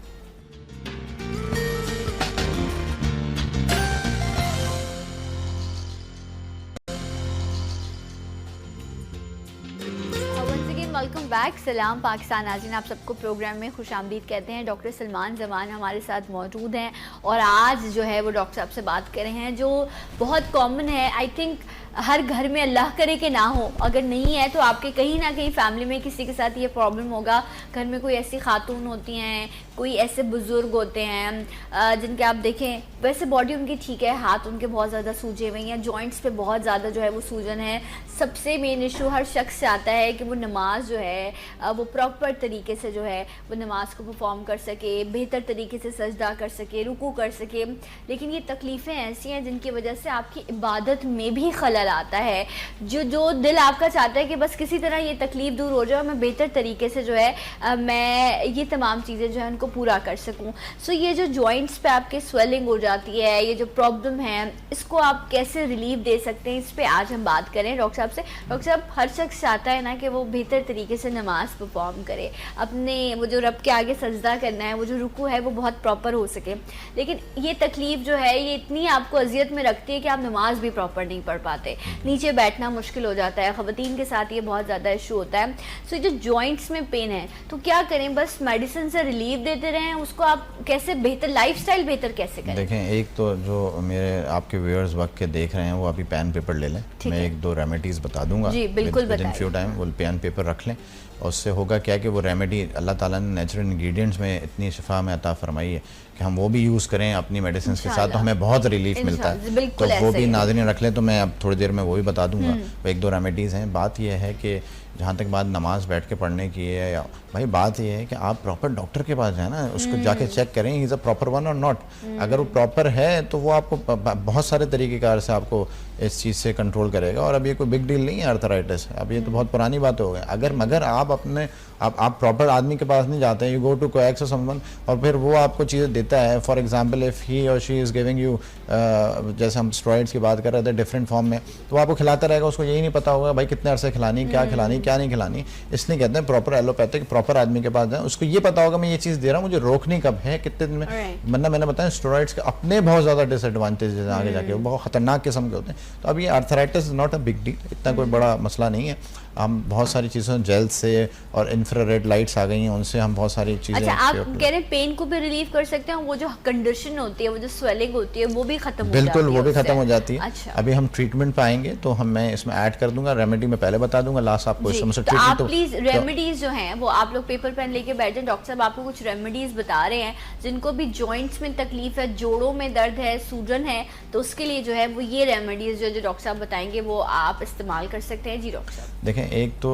A: वेलकम बैक, सलाम पाकिस्तान नाज़रीन, आप सबको प्रोग्राम में खुशामदीद कहते हैं। डॉक्टर सलमान जमान हमारे साथ मौजूद हैं और आज जो है वो डॉक्टर साहब से बात कर रहे हैं जो बहुत कॉमन है। आई थिंक हर घर में, अल्लाह करे कि ना हो, अगर नहीं है तो आपके कहीं ना कहीं फैमिली में किसी के साथ ये प्रॉब्लम होगा। घर में कोई ऐसी खातून होती हैं, कोई ऐसे बुज़ुर्ग होते हैं जिनके आप देखें वैसे बॉडी उनकी ठीक है, हाथ उनके बहुत ज़्यादा सूजे हुए हैं, जॉइंट्स पे बहुत ज़्यादा जो है वो सूजन है। सबसे मेन इशू हर शख्स से आता है कि वो नमाज जो है वो प्रॉपर तरीके से जो है वो नमाज को परफॉर्म कर सके, बेहतर तरीके से सजदा कर सके, रुकू कर सके। लेकिन ये तकलीफ़ें ऐसी हैं जिनकी वजह से आपकी इबादत में भी खलल आता है। जो दिल आपका चाहता है कि बस किसी तरह ये तकलीफ़ दूर हो जाए और मैं बेहतर तरीके से जो है मैं ये तमाम चीज़ें जो है उनको पूरा कर सकूं। सो ये जो जॉइंट्स पे आपके स्वेलिंग हो जाती है, ये जो प्रॉब्लम है, इसको आप कैसे रिलीफ दे सकते हैं, इस पर आज हम बात करें डॉक्टर साहब से। डॉक्टर साहब, हर शख्स चाहता है ना कि वो बेहतर तरीके से नमाज परफॉर्म करे, अपने वो जो रब के आगे सजदा करना है, वो जो रुकू है वो बहुत प्रॉपर हो सके। लेकिन ये तकलीफ़ जो है ये इतनी आपको अजियत में रखती है कि आप नमाज भी प्रॉपर नहीं पढ़ पाते, नीचे बैठना मुश्किल हो जाता है। ख़वातीन के साथ ये बहुत ज़्यादा इशू होता है। सो जो जॉइंट्स में पेन है तो क्या करें, बस मेडिसिन से रिलीफ देते रहें, उसको आप कैसे बेहतर लाइफस्टाइल बेहतर कैसे करें?
B: देखें, एक तो जो मेरे आपके व्यूअर्स वक्त के देख रहे हैं वो अभी पेन पेपर ले लें, मैं एक दो रेमेडीज़ बता दूंगा
A: जी, बिल्कुल बताएं।
B: फ्यू टाइम वो पेन पेपर रख लें, और उससे होगा क्या कि वो रेमेडी अल्लाह ताला ने नेचुरल इंग्रेडिएंट्स में इतनी शिफा में अता फरमाई है कि हम वो भी यूज़ करें अपनी मेडिसिन के साथ तो हमें बहुत रिलीफ मिलता है। तो वो भी नाज़रीन रख लें, तो मैं अब थोड़ी देर में वो भी बता दूंगा। वो एक दो रेमेडीज़ हैं। बात यह है कि जहाँ तक बात नमाज बैठ के पढ़ने की है, या भाई बात यह है कि आप प्रॉपर डॉक्टर के पास जाए ना, उसको जाके चेक करें इज़ अ प्रॉपर वन और नॉट। अगर वो प्रॉपर है तो वो आपको बहुत सारे तरीक़ेकार से आपको इस चीज़ से कंट्रोल करेगा। और अब ये कोई बिग डील नहीं है अर्थराइटिस, अब ये तो बहुत पुरानी बात हो गई। मगर आप अपने आप प्रॉपर आदमी के पास नहीं जाते हैं, यू गो टू कोएक्स और समवन, और फिर वो आपको चीज़ें देता है। फॉर एग्जांपल इफ़ ही और शी इज़ गिविंग यू, जैसे हम स्टेरॉइड्स की बात कर रहे थे डिफरेंट फॉर्म में, तो आपको खिलाता रहेगा, उसको यही नहीं पता होगा भाई कितने अरसे खिलानी, क्या खिलानी, क्या नहीं खिलानी। इसलिए कहते हैं प्रॉपर एलोपैथिक प्रॉपर आदमी के पास जाए, उसको ये पता होगा मैं ये चीज़ दे रहा हूँ, मुझे रोकनी कब है, कितने दिन में। वरना मैंने बताया स्टेरॉइड्स के अपने बहुत ज़्यादा डिसएडवांटेज आगे जाके, वो बहुत खतरनाक किस्म के होते हैं। तो अब ये arthritis not a big deal, इतना कोई बड़ा मसला नहीं है। हम बहुत सारी चीज़ों जेल से और इंफ्रारेड लाइट्स आ गई हैं, उनसे हम बहुत सारी चीज़ें।
A: अच्छा, आप कह रहे हैं पेन को भी रिलीव कर सकते हैं, वो जो कंडीशन होती है, वो जो स्वेलिंग होती है, वो भी खत्म हो जाती है?
B: बिल्कुल, वो भी खत्म हो जाती है।
A: अच्छा।
B: अभी हम ट्रीटमेंट पे आएंगे तो मैं इसमें ऐड कर दूंगा, रेमेडी में पहले बता दूंगा, लास्ट आपको उसको मुझसे
A: तो आप
B: ट्रीटमेंट
A: प्लीज रेमेडीज जो हैं वो आप लोग पेपर पेन लेके बैठ जाएं। डॉक्टर साहब आपको कुछ रेमेडीज बता रहे हैं जिनको भी जॉइंट्स में तकलीफ है, जोड़ों में दर्द है, सूजन है, तो उसके लिए जो है वो ये रेमेडीज जो डॉक्टर साहब बताएंगे वो आप इस्तेमाल कर सकते हैं। जी डॉक्टर साहब।
B: देखें, एक तो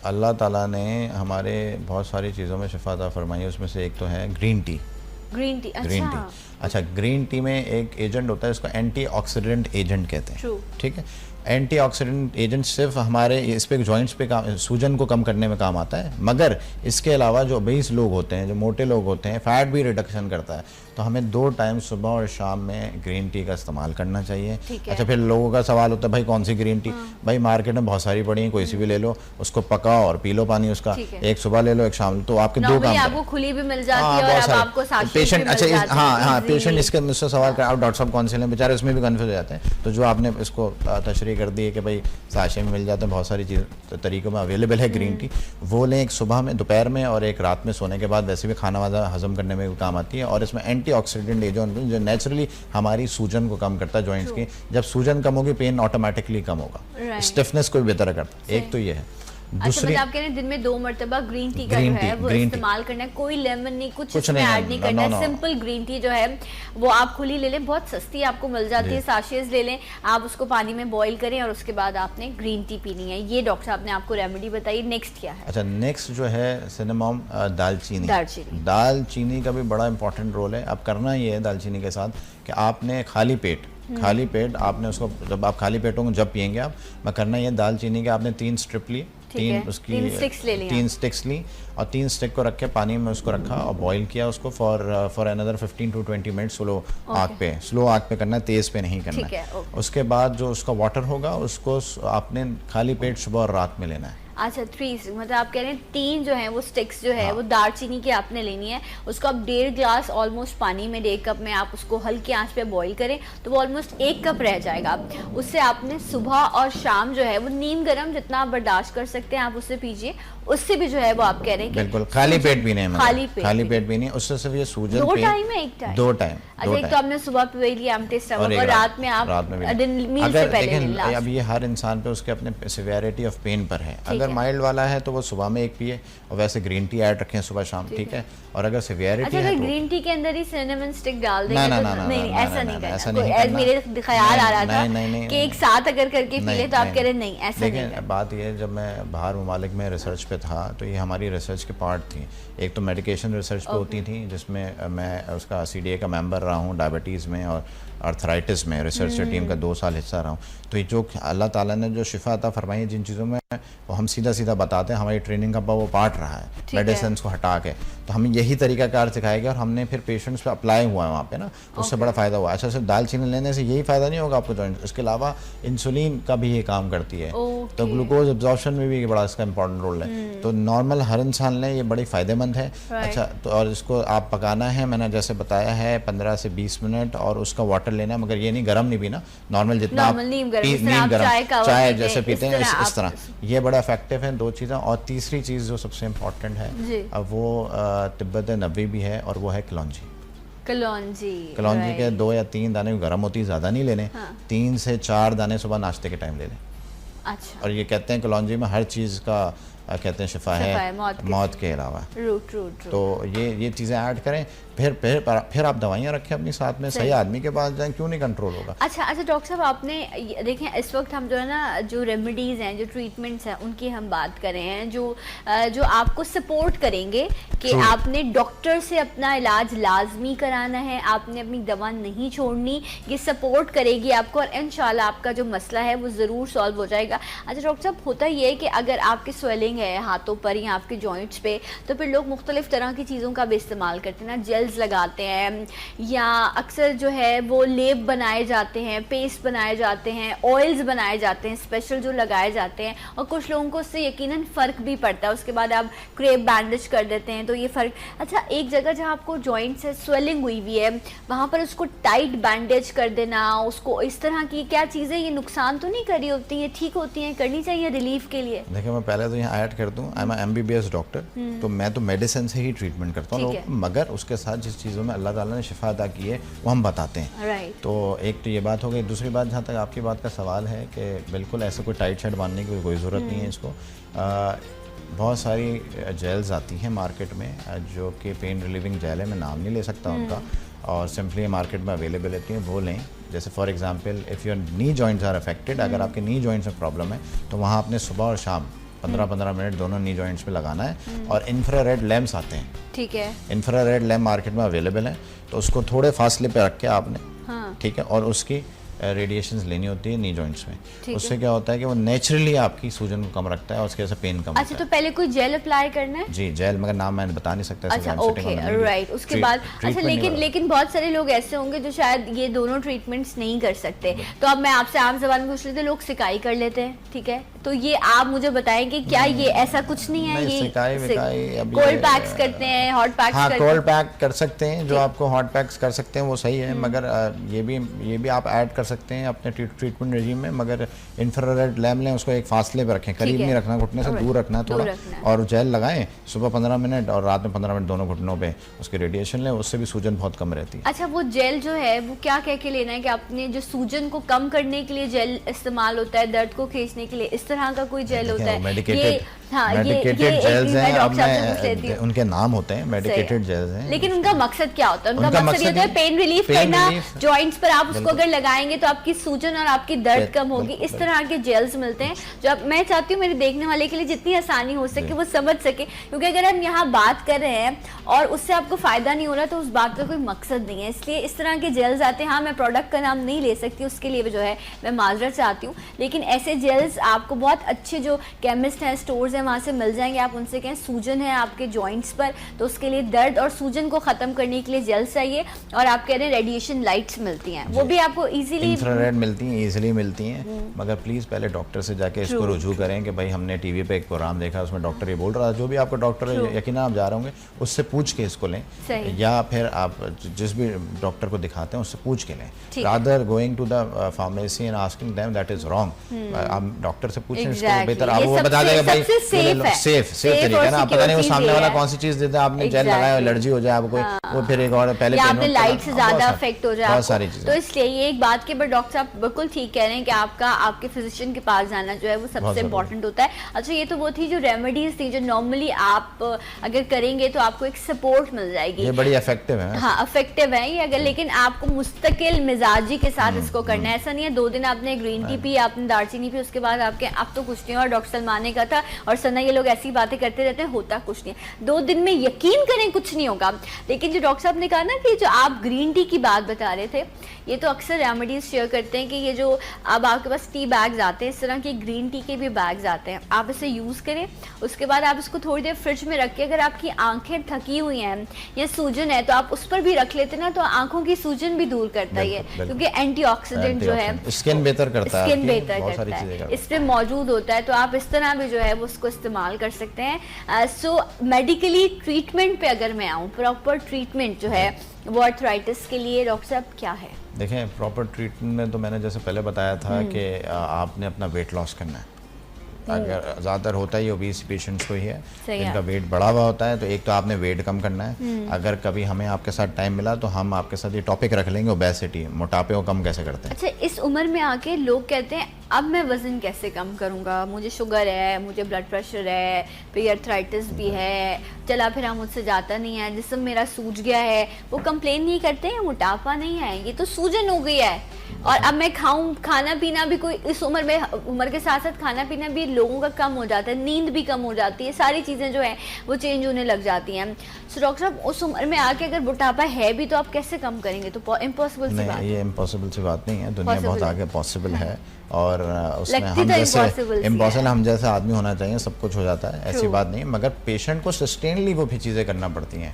B: अल्लाह ताला ने हमारे बहुत सारी चीज़ों में शिफा अता फरमाई है, उसमें से एक तो है green tea.
A: Green tea,
B: green tea, अच्छा, ग्रीन टी में एक एजेंट होता है, इसको एंटीऑक्सीडेंट एजेंट कहते हैं। ठीक है, एंटीऑक्सीडेंट एजेंट सिर्फ हमारे इस पे जॉइंट्स पे काम, सूजन को कम करने में काम आता है, मगर इसके अलावा जो ओबेस लोग होते हैं, जो मोटे लोग होते हैं, फैट भी रिडक्शन करता है। तो हमें 2 टाइम सुबह और शाम में ग्रीन टी का इस्तेमाल करना चाहिए। अच्छा, फिर लोगों का सवाल होता है भाई कौन सी ग्रीन टी? भाई मार्केट में बहुत सारी पड़ी है, कोई सी भी ले लो, उसको पकाओ और पी लो पानी उसका, एक सुबह ले लो एक शाम, तो आपके 2 काम
A: आपको खुली भी मिल जाती है और अब आपको साथ
B: पेशेंट। अच्छा, हाँ, पेशेंट इसके मुझसे सवाल कर, आप डॉक्टर साहब कौन से लें, बेचारे उसमें भी कन्फ्यूज हो जाते हैं। तो जो आपने इसको तशरीह कर दी है कि भाई साशे में मिल जाते हैं, बहुत सारी चीज़ तरीक़ों में अवेलेबल है ग्रीन टी, वो लें एक सुबह में, दोपहर में और एक रात में सोने के बाद। वैसे भी खाना वाना हजम करने में भी काम आती है और इसमें एंटीऑक्सीडेंट एजेंट जो नेचुरली हमारी सूजन को कम करता है जॉइंट्स की। जब सूजन कम होगी पेन ऑटोमेटिकली कम होगा, स्टिफनेस को भी बेहतर करता है। एक तो ये है।
A: दूसरी, आप कह रहे हैं दिन में 2 मरतबा ग्रीन टी का जो है वो इस्तेमाल करना है, कोई लेमन नहीं, कुछ इसमें ऐड नहीं करना है, सिंपल ग्रीन टी जो है वो आप खुली ले लें, बहुत सस्ती आपको मिल जाती है, साशेज ले लें आप, उसको पानी में बॉईल करें और उसके बाद आपने ग्रीन टी पीनी है। ये डॉक्टर साहब ने आपको रेमेडी बताई। नेक्स्ट क्या है?
B: अच्छा, नेक्स्ट जो है सिनेमॉम, दालचीनी। दालचीनी का भी बड़ा इंपॉर्टेंट रोल है। अब करना ये है दालचीनी के साथ कि आपने खाली पेट आपने उसको, जब आप खाली पेट होंगे जब पियेंगे आप, मैं करना ये दालचीनी के आपने 3 स्ट्रिप लिए, 3 स्टिक्स ली और 3 स्टिक को रख के पानी में उसको रखा और बॉईल किया उसको for another 15 to 20 minutes slow आग पे करना है, तेज़ पे नहीं करना है। उसके बाद जो उसका वाटर होगा उसको आपने खाली पेट सुबह और रात में लेना है।
A: अच्छा, 3 मतलब आप कह रहे हैं 3 जो है वो स्टिक्स जो है वो दालचीनी की आपने लेनी है, उसको आप 1.5 ग्लास ऑलमोस्ट पानी में 1.5 कप में आप उसको हल्की आंच पे बॉईल करें तो वो ऑलमोस्ट 1 कप रह जाएगा। उससे आपने सुबह और शाम जो है वो नीम गर्म जितना आप बर्दाश्त कर सकते हैं आप उससे पीजिए। उससे भी जो है वो आप कह रहे हैं
B: बिल्कुल खाली पेट पीने हैं,
A: खाली पेट
B: पीने, उससे सिर्फ ये सूजन
A: 2 टाइम है,
B: 2 टाइम।
A: अच्छा, एक तो आपने सुबह पी लिया एम्प्टी स्टमक और रात में आप मील से पहले।
B: अब ये हर इंसान पे उसके अपने सिवियरिटी ऑफ पेन पर है। अगर माइल्ड वाला है तो वो सुबह में 1 पिए और वैसे ग्रीन टी ऐड रखें सुबह शाम, ठीक है। और अगर सिवियरिटी है तो
A: ग्रीन टी के अंदर ही सिनेमन स्टिक डाल देंगे, नहीं ऐसा नहीं
B: करना।
A: मेरे ख्याल आ रहा था कि एक साथ अगर करके पी ले तो आप कह रहे नहीं ऐसा नहीं।
B: बात ये, जब मैं बाहर ममालिक में रिसर्च पे था तो ये हमारी रिसर्च के पार्ट थी। एक तो मेडिकेशन रिसर्च पे होती थी जिसमें मैं उसका CDA का मेंबर रहा हूँ, डायबिटीज़ में और आर्थराइटिस में रिसर्च टीम का 2 साल हिस्सा रहा हूँ। तो ये जो अल्लाह ताला ने जो शिफा अता फरमाई है जिन चीज़ों में, वो हम सीधा बताते हैं, हमारी ट्रेनिंग का वो पार्ट रहा है मेडिसिन को हटा के। तो हमें यही तरीकाकार सिखाया गया और हमने फिर पेशेंट्स पे अप्लाई हुआ है वहाँ पे ना, उससे बड़ा फ़ायदा हुआ। अच्छा, सिर्फ दालचीनी लेने से यही फ़ायदा नहीं होगा आपको जॉइंट, इसके अलावा इंसुलिन का भी ये काम करती है, तो ग्लूकोज एब्जॉर्प्शन में भी बड़ा इसका इंपॉर्टेंट रोल है। तो नॉर्मल हर इंसान लें, ये बड़ी फ़ायदेमंद है। अच्छा, तो और इसको आप पकाना है, मैंने जैसे बताया है 15 से 20 मिनट, और उसका वाटर लेना है, मगर ये नहीं गर्म नहीं पीना, नॉर्मल जितना आप नीम गर्म चाय जैसे पीते हैं इस तरह। ये बड़ा इफेक्टिव है 2 चीज़ें। और तीसरी चीज़ जो सबसे इम्पोर्टेंट है अब वो तिब्बत नबवी भी है और वो है कलौंजी के 2 या 3 दाने गर्म होती है, ज़्यादा नहीं लेने, 3 से 4 दाने सुबह नाश्ते के टाइम ले लें।
A: अच्छा,
B: और ये कहते हैं कलौंजी में हर चीज़ का कहते हैं शिफा है मौत के अलावा। तो ये चीज़ें ऐड करें, फिर आप दवाइयाँ रखें अपनी साथ में, सही आदमी के पास जाएं, क्यों नहीं कंट्रोल होगा।
A: अच्छा डॉक्टर साहब, आपने देखें इस वक्त हम जो है ना, जो रेमेडीज़ हैं, जो ट्रीटमेंट्स हैं, उनकी हम बात कर रहे हैं जो आपको सपोर्ट करेंगे कि आपने डॉक्टर से अपना इलाज लाजमी कराना है, आपने अपनी दवा नहीं छोड़नी, ये सपोर्ट करेगी आपको और इंशाल्लाह आपका जो मसला है वो ज़रूर सॉल्व हो जाएगा। अच्छा डॉक्टर साहब, होता ये है कि अगर आपकी स्वेलिंग है हाथों पर या आपके जॉइंट्स पे, तो फिर लोग मुख्तलिफ तरह की चीज़ों का भी इस्तेमाल करते हैं ना, जेल्स लगाते हैं या अक्सर जो है वो लेप बनाए जाते हैं, पेस्ट बनाए जाते हैं, ऑयल्स बनाए जाते हैं स्पेशल जो लगाए जाते हैं, और कुछ लोगों को उससे यकीनन फ़र्क भी पड़ता है। उसके बाद आप क्रेप बैंडेज कर देते हैं तो ये फ़र्क। अच्छा, एक जगह जहाँ आपको जॉइंट से स्वेलिंग हुई हुई है वहाँ पर उसको टाइट बैंडेज कर देना, उसको इस तरह की क्या चीज़ें ये नुकसान तो नहीं कर रही होती हैं, ठीक होती हैं, करनी चाहिए रिलीफ के लिए?
B: देखिए, मैं पहले तो यहाँ ऐड कर दूँ, आई एम MBBS डॉक्टर, तो मैं तो मेडिसिन से ही ट्रीटमेंट करता हूँ, मगर उसके साथ जिस चीज़ों में अल्लाह ताला ने शिफा अता की है वो हम बताते हैं।
A: राइट।
B: तो एक तो ये बात हो गई। दूसरी बात, जहाँ तक आपकी बात का सवाल है कि बिल्कुल ऐसे कोई टाइट शर्ट बांधने की कोई ज़रूरत नहीं है इसको। बहुत सारी जेल्स आती हैं मार्केट में जो कि पेन रिलीविंग जेल है, मैं नाम नहीं ले सकता उनका, और सिंपली मार्केट में अवेलेबल रहती हैं, वो लें। जैसे for example if your knee joints are affected, अगर आपके नी जॉइंट्स में प्रॉब्लम है तो वहाँ आपने सुबह और शाम 15-15 मिनट दोनों नी जॉइंट्स पे लगाना है। और इंफ्रारेड लैम्प्स आते हैं,
A: ठीक है,
B: इंफ्रारेड लैम्प मार्केट में अवेलेबल है, तो उसको थोड़े फासले पे रख के आपने,
A: हाँ,
B: ठीक है, और उसकी रेडिएशंस लेनी होती है नी जॉइंट्स में।
A: ठीक
B: उससे
A: है।
B: क्या होता है कि वो नेचुरली आपकी सूजन को कम रखता है और उसकी वजह से पेन कम
A: अच्छा,
B: होता
A: तो
B: है।
A: पहले कोई जेल अप्लाई करना है?
B: जी, जेल, मगर नाम मैं बता नहीं सकता।
A: अच्छा, ओके, राइट। उसके बाद अच्छा, लेकिन बहुत सारे लोग ऐसे होंगे जो शायद ये दोनों ट्रीटमेंट्स नहीं कर सकते, तो अब मैं आपसे आम जबान में पूछ लेते, लोग सिकाई कर लेते हैं, ठीक है, तो ये आप मुझे बताएंगे क्या ये ऐसा कुछ नहीं है? ये कोल्ड पैक्स करते हैं, हॉट पैक्स
B: हाँ,
A: करते हैं?
B: कोल्ड पैक कर सकते हैं, जो आपको हॉट पैक्स कर सकते हैं वो सही है, मगर ये भी आप ऐड कर सकते हैं अपने ट्रीटमेंट रेजिम में, मगर इंफ्रारेड लैम्प लें, उसको एक फासले पर रखें, करीब नहीं रखना, घुटने से दूर रखना थोड़ा, और जेल लगाएं सुबह 15 मिनट और रात में 15 मिनट दोनों घुटनों पे उसकी रेडिएशन लें, उससे भी सूजन बहुत कम रहती है।
A: अच्छा, वो जेल जो है वो क्या कह के लेना है कि आपने जो सूजन को कम करने के लिए जेल इस्तेमाल होता है, दर्द को खींचने के लिए, इस तरह का कोई जेल होता है?
B: मेडिकेटेड जेल्स हैं, अब मैं उनके नाम होते हैं, मेडिकेटेड जेल्स हैं,
A: लेकिन उनका मकसद क्या होता है? उनका मकसद ये होता है पेन रिलीफ करना, जॉइंट्स पर आप उसको अगर लगाएंगे तो आपकी सूजन और आपकी दर्द कम होगी। इस तरह के जेल्स मिलते हैं जो अब मैं चाहती हूँ मेरे देखने वाले के लिए जितनी आसानी हो सके वो समझ सके, क्योंकि अगर हम यहाँ बात कर रहे हैं और उससे आपको फायदा नहीं हो रहा तो उस बात का कोई मकसद नहीं है। इसलिए इस तरह के जेल्स आते हैं। हाँ, मैं प्रोडक्ट का नाम नहीं ले सकती, उसके लिए जो है मैं माजरत चाहती हूँ, लेकिन ऐसे जेल्स आपको बहुत अच्छे जो केमिस्ट हैं, स्टोर्स हैं, वहाँ से मिल जाएंगे। आप उनसे कहें सूजन है आपके जॉइंट्स पर, तो उसके लिए दर्द और सूजन को ख़त्म करने के लिए जेल्स चाहिए, और आप कह रहे हैं रेडिएशन लाइट्स मिलती हैं, वो भी आपको इजीली
B: इंफ्रारेड मिलती हैं, इजीली मिलती हैं, मगर प्लीज़ पहले डॉक्टर से जाके इसको रुजू करें कि भाई हमने टीवी पे एक प्रोग्राम देखा, उसमें डॉक्टर ये बोल रहा था, जो भी आपको डॉक्टर यकीनन आप जा रहे होंगे उससे पूछ के इसको लें, या फिर आप जिस भी डॉक्टर को दिखाते हैं उससे पूछ के लें, rather going to the pharmacy and asking them, that is wrong. आप डॉक्टर से पूछें, इसको बेहतर आप वो बता देगा भाई सेफ तरीका है ना, पता नहीं वो सामने वाला कौन सी चीज देता है, आपने जेल लगाया एलर्जी हो जाए आपको, वो फिर एक और पहले
A: आपने लाइट से ज्यादा इफेक्ट हो जाए,
B: बहुत सारी चीजें।
A: तो इसलिए ये एक बात के ऊपर डॉक्टर साहब बिल्कुल ठीक कह रहे हैं कि आपके फिजिशियन के पास जाना जो है वो सबसे इम्पोर्टेंट होता है। अच्छा, ये तो वो थी जो रेमेडीज थी जो नॉर्मली आप अगर करेंगे तो आपको एक सपोर्ट मिल जाएगी, ये
B: बड़ी इफेक्टिव है।
A: हाँ, इफेक्टिव है ये, अगर लेकिन आपको मुस्तकिल मिजाजी के साथ इसको करना है। ऐसा नहीं है 2 दिन आपने ग्रीन टी पी, आपने दालचीनी पी, उसके बाद आपके अब तो कुछ नहीं। और डॉक्टर सलमान ने कहा था, और सना ये लोग ऐसी बातें करते रहते हैं, होता कुछ नहीं है, 2 दिन में यकीन करें कुछ नहीं होगा। लेकिन जो डॉक्टर साहब ने कहा ना कि जो आप ग्रीन टी की बात बता रहे थे, ये तो अक्सर रेमेडीज शेयर करते हैं कि ये जो अब आपके पास टी बैग्स आते हैं, इस तरह के ग्रीन टी के भी बैग्स आते हैं, आप इसे यूज़ करें, उसके बाद आप इसको थोड़ी देर फ्रिज में रख के, अगर आपकी आंखें थकी हुई हैं या सूजन है तो आप उस पर भी रख लेते ना, तो आंखों की सूजन भी दूर करता है, क्योंकि एंटीऑक्सीडेंट जो है
B: स्किन बेहतर करता है,
A: स्किन बेहतर करता है, इसमें मौजूद होता है, तो आप इस तरह भी जो है वो उसको इस्तेमाल कर सकते हैं। सो मेडिकली ट्रीटमेंट पे अगर मैं आऊँ, प्रॉपर ट्रीटमेंट जो है वो आर्थराइटिस के लिए डॉक्टर साहब क्या है?
B: देखें, प्रॉपर ट्रीटमेंट में तो मैंने जैसे पहले बताया था कि आपने अपना वेट लॉस करना है। अगर ज़्यादातर होता है ओबीस पेशेंट्स को ही है, जिनका वेट बढ़ा हुआ होता है, तो एक तो आपने वेट कम करना है। अगर कभी हमें आपके साथ टाइम मिला तो हम आपके साथ ये टॉपिक रख लेंगे, ओबेसिटी, मोटापे को कम कैसे करते हैं।
A: अच्छा, इस उम्र में आके लोग कहते हैं अब मैं वज़न कैसे कम करूँगा, मुझे शुगर है, मुझे ब्लड प्रेशर है, फिर आर्थराइटिस भी है, चला फिर मुझसे जाता नहीं है, जिस्म मेरा सूज गया है, वो कंप्लेन नहीं करते हैं मोटापा नहीं है, ये तो सूजन हो गई है, और अब मैं खाऊं, खाना पीना भी कोई इस उम्र में, उम्र के साथ साथ खाना पीना भी लोगों का कम हो जाता है, नींद भी कम हो जाती है, सारी चीज़ें जो हैं वो चेंज होने लग जाती हैं। सो डॉक्टर साहब, उस उम्र में आके अगर मोटापा है भी तो आप कैसे कम करेंगे? तो इम्पॉसिबल सी बात है।
B: ये इम्पॉसिबल सी बात नहीं है, दुनिया बहुत आगे पॉसिबल है, और उसमें हम जैसे इम्पॉसिबल हम जैसे आदमी होना चाहिए, सब कुछ हो जाता है, ऐसी बात नहीं है, मगर पेशेंट को सस्टेनली वो भी चीज़ें करना पड़ती हैं।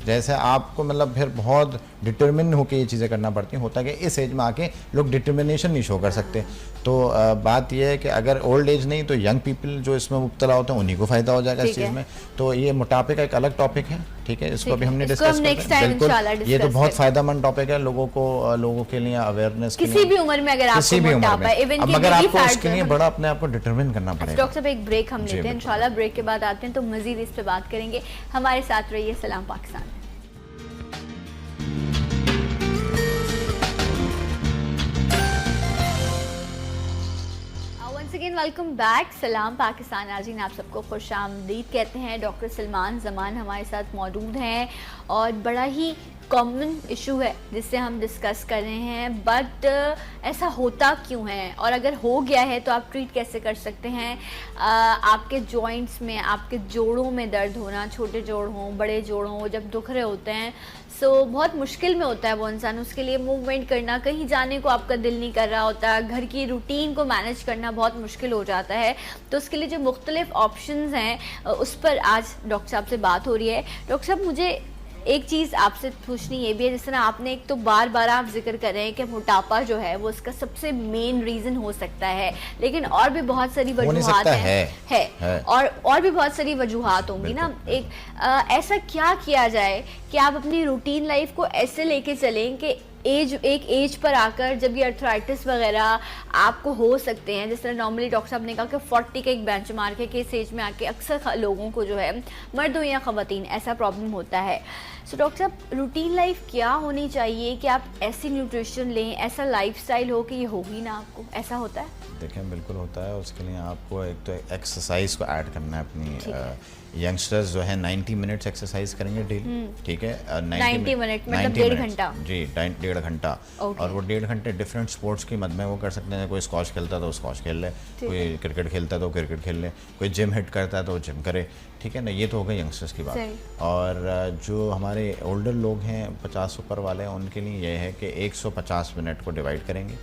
B: जैसे आपको मतलब फिर बहुत डिटर्मिन होकर ये चीज़ें करना पड़ती हैं। होता है कि इस एज में आके लोग डिटर्मिनेशन नहीं शो कर सकते, तो बात यह है कि अगर ओल्ड एज नहीं तो यंग पीपल जो इसमें मुब्तला होते हैं उन्हीं को फ़ायदा हो जाएगा इस चीज़ में। तो ये मोटापे का एक अलग टॉपिक है, ठीक है, इसको अभी हमने डिस्कस किया, बिल्कुल ये तो बहुत फ़ायदेमंद टॉपिक है लोगों के लिए, अवेयरनेस
A: किसी भी उम्र में अगर आपको मोटापा है, इवन
B: मगर आपको उसके लिए बड़ा अपने आप को डिटरमिन करना पड़ेगा।
A: डॉक्टर साहब, एक ब्रेक हम लेते हैं, इंशाल्लाह ब्रेक के बाद आते हैं तो मजीद इस पे बात करेंगे। हमारे साथ रहिए। सलाम पाकिस्तान। Welcome back. सलाम पाकिस्तान नाज़रीन, आप सबको खुश आमदीद कहते हैं। डॉक्टर सलमान जमान हमारे साथ मौजूद हैं और बड़ा ही कॉमन इशू है जिससे हम डिस्कस कर रहे हैं, बट ऐसा होता क्यों है और अगर हो गया है तो आप ट्रीट कैसे कर सकते हैं। आपके जॉइंट्स में, आपके जोड़ों में दर्द होना, छोटे जोड़ हों बड़े जोड़ हों, जब दुख रहे होते हैं सो बहुत मुश्किल में होता है वो इंसान, उसके लिए मूवमेंट करना, कहीं जाने को आपका दिल नहीं कर रहा होता, घर की रूटीन को मैनेज करना बहुत मुश्किल हो जाता है। तो उसके लिए जो मुख्तलिफ ऑप्शंस हैं उस पर आज डॉक्टर साहब से बात हो रही है। डॉक्टर साहब, मुझे एक चीज़ आपसे पूछनी ये भी है, जिस तरह आपने एक तो बार बार आप जिक्र कर रहे हैं कि मोटापा जो है वो इसका सबसे मेन रीज़न हो सकता है, लेकिन और भी बहुत सारी वजूहात है। और भी बहुत सारी वजूहात होंगी ना। एक ऐसा क्या किया जाए कि आप अपनी रूटीन लाइफ को ऐसे लेके चलें कि एक एज पर आकर जब ये अर्थराइटिस वगैरह आपको हो सकते हैं, जिस तरह नॉर्मली डॉक्टर साहब ने कहा कि 40 का एक बेंच मार्क है कि इस एज में आके अक्सर लोगों को जो है, मर्द हो या ख़वातीन, ऐसा प्रॉब्लम होता है। सो डॉक्टर साहब, रूटीन लाइफ क्या होनी चाहिए कि आप ऐसी न्यूट्रिशन लें, ऐसा लाइफस्टाइल हो कि ये हो ही ना आपको, ऐसा होता है?
B: देखें, बिल्कुल होता है। उसके लिए आपको एक तो एक्सरसाइज को ऐड करना है अपनी। यंगस्टर्स जो है 90 मिनट्स एक्सरसाइज करेंगे डेली, ठीक है।
A: 90 मिनट मतलब 1.5 घंटा
B: जी, 1.5 घंटा। और वो 1.5 घंटे डिफरेंट स्पोर्ट्स की मद में वो कर सकते हैं। कोई स्क्वॉश खेलता है तो स्क्वॉश खेल ले, कोई क्रिकेट खेलता है तो क्रिकेट खेल ले, कोई जिम हिट करता है तो जिम करे, ठीक है ना। ये तो हो गई यंगस्टर्स की बात। और जो हमारे ओल्डर लोग हैं 50 ऊपर वाले, उनके लिए ये है कि 150 मिनट को डिवाइड करेंगे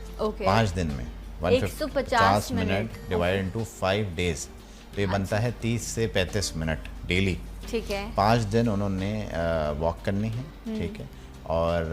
B: 5 दिन में। 150 मिनट डिवाइड इनटू 5 डेज, तो ये बनता है 30 से 35 मिनट डेली,
A: ठीक है।
B: 5 दिन उन्होंने वॉक करनी है, ठीक है। और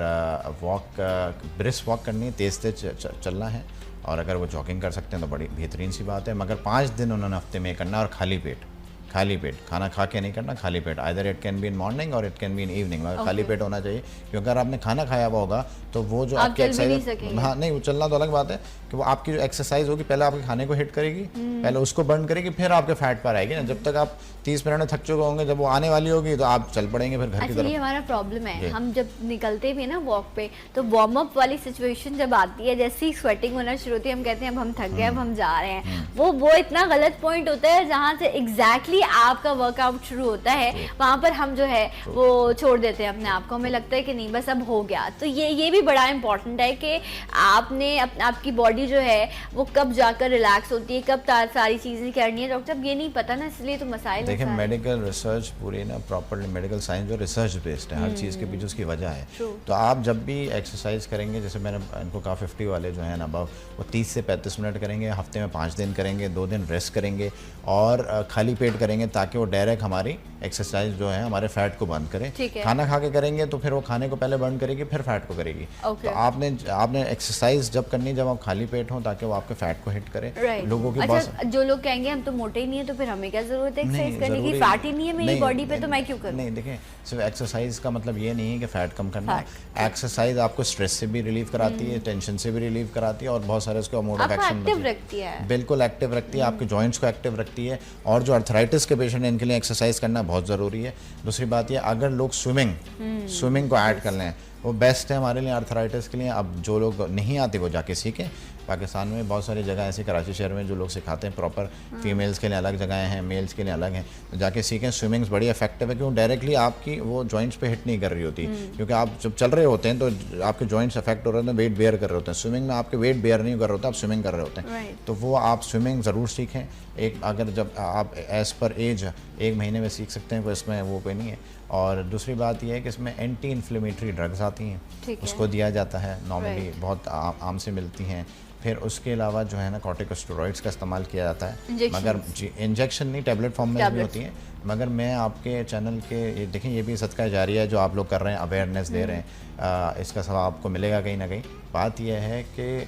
B: ब्रिस्क वॉक करनी है, तेज़ तेज़ चलना है। और अगर वो जॉगिंग कर सकते हैं तो बड़ी बेहतरीन सी बात है। मगर 5 दिन उन्होंने हफ्ते में करना, और खाली पेट खाना खा के नहीं करना, खाली पेट। Either it can be in morning और it can be in evening, मगर खाली पेट होना चाहिए। क्योंकि अगर आपने खाना खाया हुआ होगा तो वो जो आपकी एक्सरसाइज, हाँ नहीं, वो चलना तो अलग बात है कि वो आपकी जो एक्सरसाइज होगी पहले आपके खाने को हिट करेगी, पहले उसको बर्न करेगी, फिर आपके फैट पर आएगी ना। जब तक आप 30 मिनट में थक चुके होंगे, जब वो आने वाली होगी तो आप चल पड़ेंगे फिर घर की तरफ।
A: ये हमारा प्रॉब्लम है, हम जब निकलते भी ना वॉक पे तो वार्म अप वाली सिचुएशन जब आती है, जैसे ही स्वेटिंग होना शुरू होती है, हम कहते हैं अब हम थक गए, अब हम जा रहे हैं। वो इतना गलत पॉइंट होता है जहाँ से एग्जैक्टली आपका वर्कआउट शुरू होता है, वहाँ पर हम जो है वो छोड़ देते हैं अपने आप को। हमें लगता है कि नहीं बस अब हो गया। तो ये भी बड़ा इंपॉर्टेंट है कि आपने आपकी बॉडी जो है वो कब जाकर रिलैक्स होती है, कब सारी चीज़ें करनी है। डॉक्टर साहब, ये नहीं पता ना, इसलिए तो मसाइल।
B: देखिए, मेडिकल रिसर्च पूरी ना प्रॉपरली, मेडिकल साइंस जो रिसर्च बेस्ड है, हर चीज़ के पीछे उसकी वजह है। तो आप जब भी एक्सरसाइज करेंगे, जैसे मैंने इनको कहा 50 वाले जो है ना अबव, वो 30 से 35 मिनट करेंगे, हफ्ते में 5 दिन करेंगे, 2 दिन रेस्ट करेंगे और खाली पेट करेंगे, ताकि वो डायरेक्ट हमारी एक्सरसाइज जो है हमारे फैट को बर्न करे। खाना खा के करेंगे तो फिर वो खाने को पहले बर्न करेगी, फिर फैट को करेगी। तो आपने एक्सरसाइज जब करनी, जब आप खाली पेट हो, ताकि वो आपके फैट को हिट करे। लोगों के पास
A: जो लोग कहेंगे हम तो मोटे ही नहीं है, तो फिर हमें क्या जरूरत है एक्सरसाइज करने की, फैट ही नहीं है मेरी बॉडी पे, तो मैं क्यों करूं?
B: नहीं, देखें, सिर्फ एक्सरसाइज का मतलब ये नहीं है कि फैट कम करना। एक्सरसाइज आपको स्ट्रेस से भी रिलीव कराती है, टेंशन से भी रिलीव कराती है, और बहुत सारे उसके मोड ऑफ एक्शन
A: रखती है,
B: बिल्कुल एक्टिव रखती है, आपके जॉइंट्स को एक्टिव रखती है। और जो अर्थराइटिस के पेशेंट हैं, इनके लिए एक्सरसाइज करना बहुत ज़रूरी है। दूसरी बात ये, अगर लोग स्विमिंग को ऐड कर लें, वो बेस्ट है हमारे लिए अर्थराइटिस के लिए। अब जो लोग नहीं आते वो जाके सीखें। पाकिस्तान में बहुत सारी जगह ऐसी, कराची शहर में, जो लोग सिखाते हैं प्रॉपर। फीमेल्स के लिए अलग जगह हैं, मेल्स के लिए अलग हैं, तो जाके सीखें। स्विमिंग्स बड़ी इफेक्टिव है, क्योंकि डायरेक्टली आपकी वो जॉइंट्स पे हिट नहीं कर रही होती। क्योंकि आप जब चल रहे होते हैं तो आपके जॉइंट्स अफेक्ट हो रहे होते हैं, वेट बेयर कर रहे होते हैं। स्विमिंग में आपके वेट बेयर नहीं कर रहे होते, आप स्विमिंग कर रहे होते हैं। तो वो आप स्विमिंग ज़रूर सीखें। एक अगर जब आप एज़ पर एज 1 महीने में सीख सकते हैं, कोई इसमें वो कोई नहीं है। और दूसरी बात यह है कि इसमें एंटी इन्फ्लेमेटरी ड्रग्स आती हैं, उसको दिया जाता है, नॉर्मली बहुत आम से मिलती हैं। फिर उसके अलावा जो है ना कॉर्टिकोस्टेरॉइड्स का इस्तेमाल किया जाता है, मगर इंजेक्शन नहीं, टैबलेट फॉर्म में भी होती है। मगर मैं आपके चैनल के ये देखें, ये भी सदका जारिया है जो आप लोग कर रहे हैं, अवेयरनेस दे रहे हैं, इसका सब आपको मिलेगा कहीं ना कहीं। बात यह है कि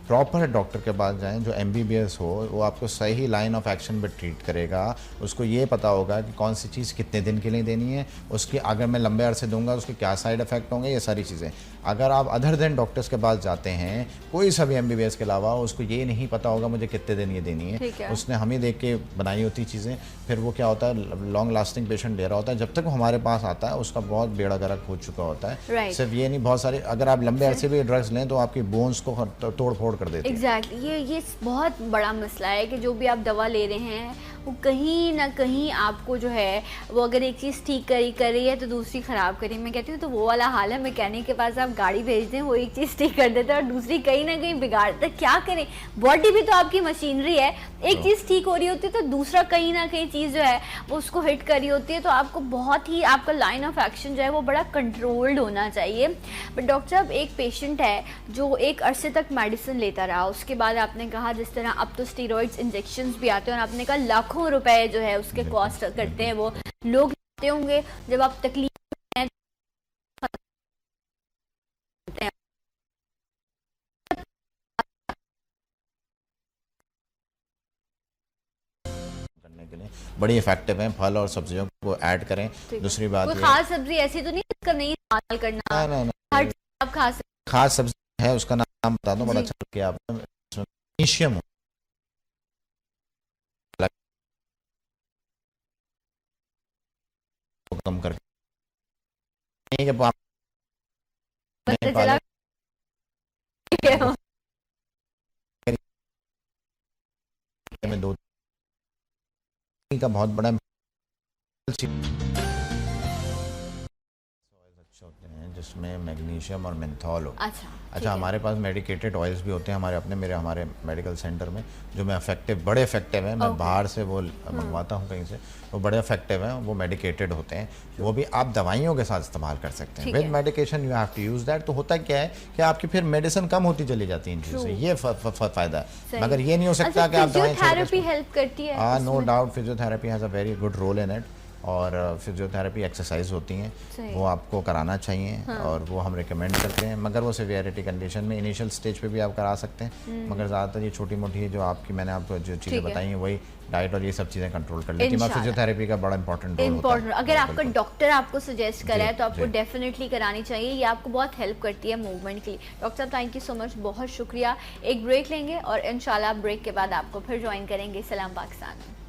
B: प्रॉपर डॉक्टर के पास जाएं जो MBBS हो, वो आपको सही लाइन ऑफ एक्शन पे ट्रीट करेगा। उसको ये पता होगा कि कौन सी चीज़ कितने दिन के लिए देनी है, उसकी अगर मैं लंबे अरसे दूंगा उसके क्या साइड इफ़ेक्ट होंगे, ये सारी चीज़ें। अगर आप अदर देन डॉक्टर्स के पास जाते हैं, कोई सा भी MBBS के अलावा, उसको ये नहीं पता होगा मुझे कितने दिन ये देनी है। उसने हमें देख के बनाई होती चीज़ें, फिर वो क्या होता है, लॉन्ग लास्टिंग पेशेंट ले रहा होता है। जब तक वो हमारे पास आता है उसका बहुत बेड़ा गर्क हो चुका होता है। सिर्फ ये नहीं, बहुत सारे, अगर आप लंबे अरसे भी ड्रग्स लें तो आपकी बोन्स को तोड़ फोड़ इग्नोर कर देती है।
A: एग्जैक्टली ये बहुत बड़ा मसला है कि जो भी आप दवा ले रहे हैं वो कहीं ना कहीं आपको जो है वो अगर एक चीज़ ठीक कर रही है तो दूसरी ख़राब करी। मैं कहती हूँ तो वो वाला हाल है, मैकेनिक के पास आप गाड़ी भेज दें वो एक चीज़ ठीक कर देता है और दूसरी कहीं ना कहीं बिगाड़ता है। क्या करें, बॉडी भी तो आपकी मशीनरी है, एक चीज़ ठीक हो रही होती है तो दूसरा कहीं ना कहीं चीज़ जो है वो उसको हिट कर रही होती है। तो आपको बहुत ही आपका लाइन ऑफ एक्शन जो है वो बड़ा कंट्रोल्ड होना चाहिए। बट डॉक्टर साहब एक पेशेंट है जो एक अरसे तक मेडिसिन लेता रहा, उसके बाद आपने कहा जिस तरह अब तो स्टीरॉइड्स इंजेक्शंस भी आते हैं और आपने कहा लाखों रुपए जो है उसके कॉस्ट करते हैं वो लोग लेते होंगे। जब आप तकलीफ में हैं
B: करने के लिए बड़ी इफेक्टिव है। फल और सब्जियों को ऐड करें। दूसरी बात
A: कोई
B: ये
A: खास सब्जी ऐसी तो नहीं इसका नहीं इस्तेमाल करना,
B: नहीं,
A: हर चीज़ आप खा सकते
B: खास सब्जी है, उसका नाम बता दो, बड़ा अच्छा किया आपने। मैग्नीशियम कम करके नहीं कि
A: चला
B: में दो का बहुत बड़ा अच्छे होते हैं जिसमें मैग्नीशियम और मेंथॉल हो। अच्छा हमारे पास मेडिकेटेड ऑयल्स भी होते हैं हमारे मेडिकल सेंटर में जो बड़े इफेक्टिव हैं। मैं बाहर से वो मंगवाता हूँ कहीं से, वो बड़े इफेक्टिव हैं, वो मेडिकेटेड होते हैं, वो भी आप दवाइयों के साथ इस्तेमाल कर सकते हैं। With medication you have to use that. तो होता क्या है कि आपकी फिर मेडिसिन कम होती चली जाती है इन चीज़ों से, ये फ़ायदा है। मगर ये नहीं हो सकता कि आप
A: फिजियोथेरेपी हेल्प करती है।
B: हाँ, no doubt physiotherapy has a very good role in it. और फिजियोथेरेपी एक्सरसाइज होती हैं, वो आपको कराना चाहिए। हाँ। और वो हम रिकमेंड करते हैं, मगर वो सिवियरिटी कंडीशन में इनिशियल स्टेज पे भी आप करा सकते हैं। मगर ज़्यादातर ये छोटी मोटी जो मैंने आपको जो चीज़ें बताई हैं वही डाइट और ये सब चीज़ें कंट्रोल कर लेती है। फिजियोथेरेपी का बड़ा इंपॉर्टेंट रोल होता है।
A: अगर आपका डॉक्टर आपको सजेस्ट करा है तो आपको डेफिनेटली करानी चाहिए, ये आपको बहुत हेल्प करती है मूवमेंट के लिए। डॉक्टर साहब थैंक यू सो मच, बहुत शुक्रिया। एक ब्रेक लेंगे और इंशाल्लाह ब्रेक के बाद आपको फिर ज्वाइन करेंगे सलाम पाकिस्तान में।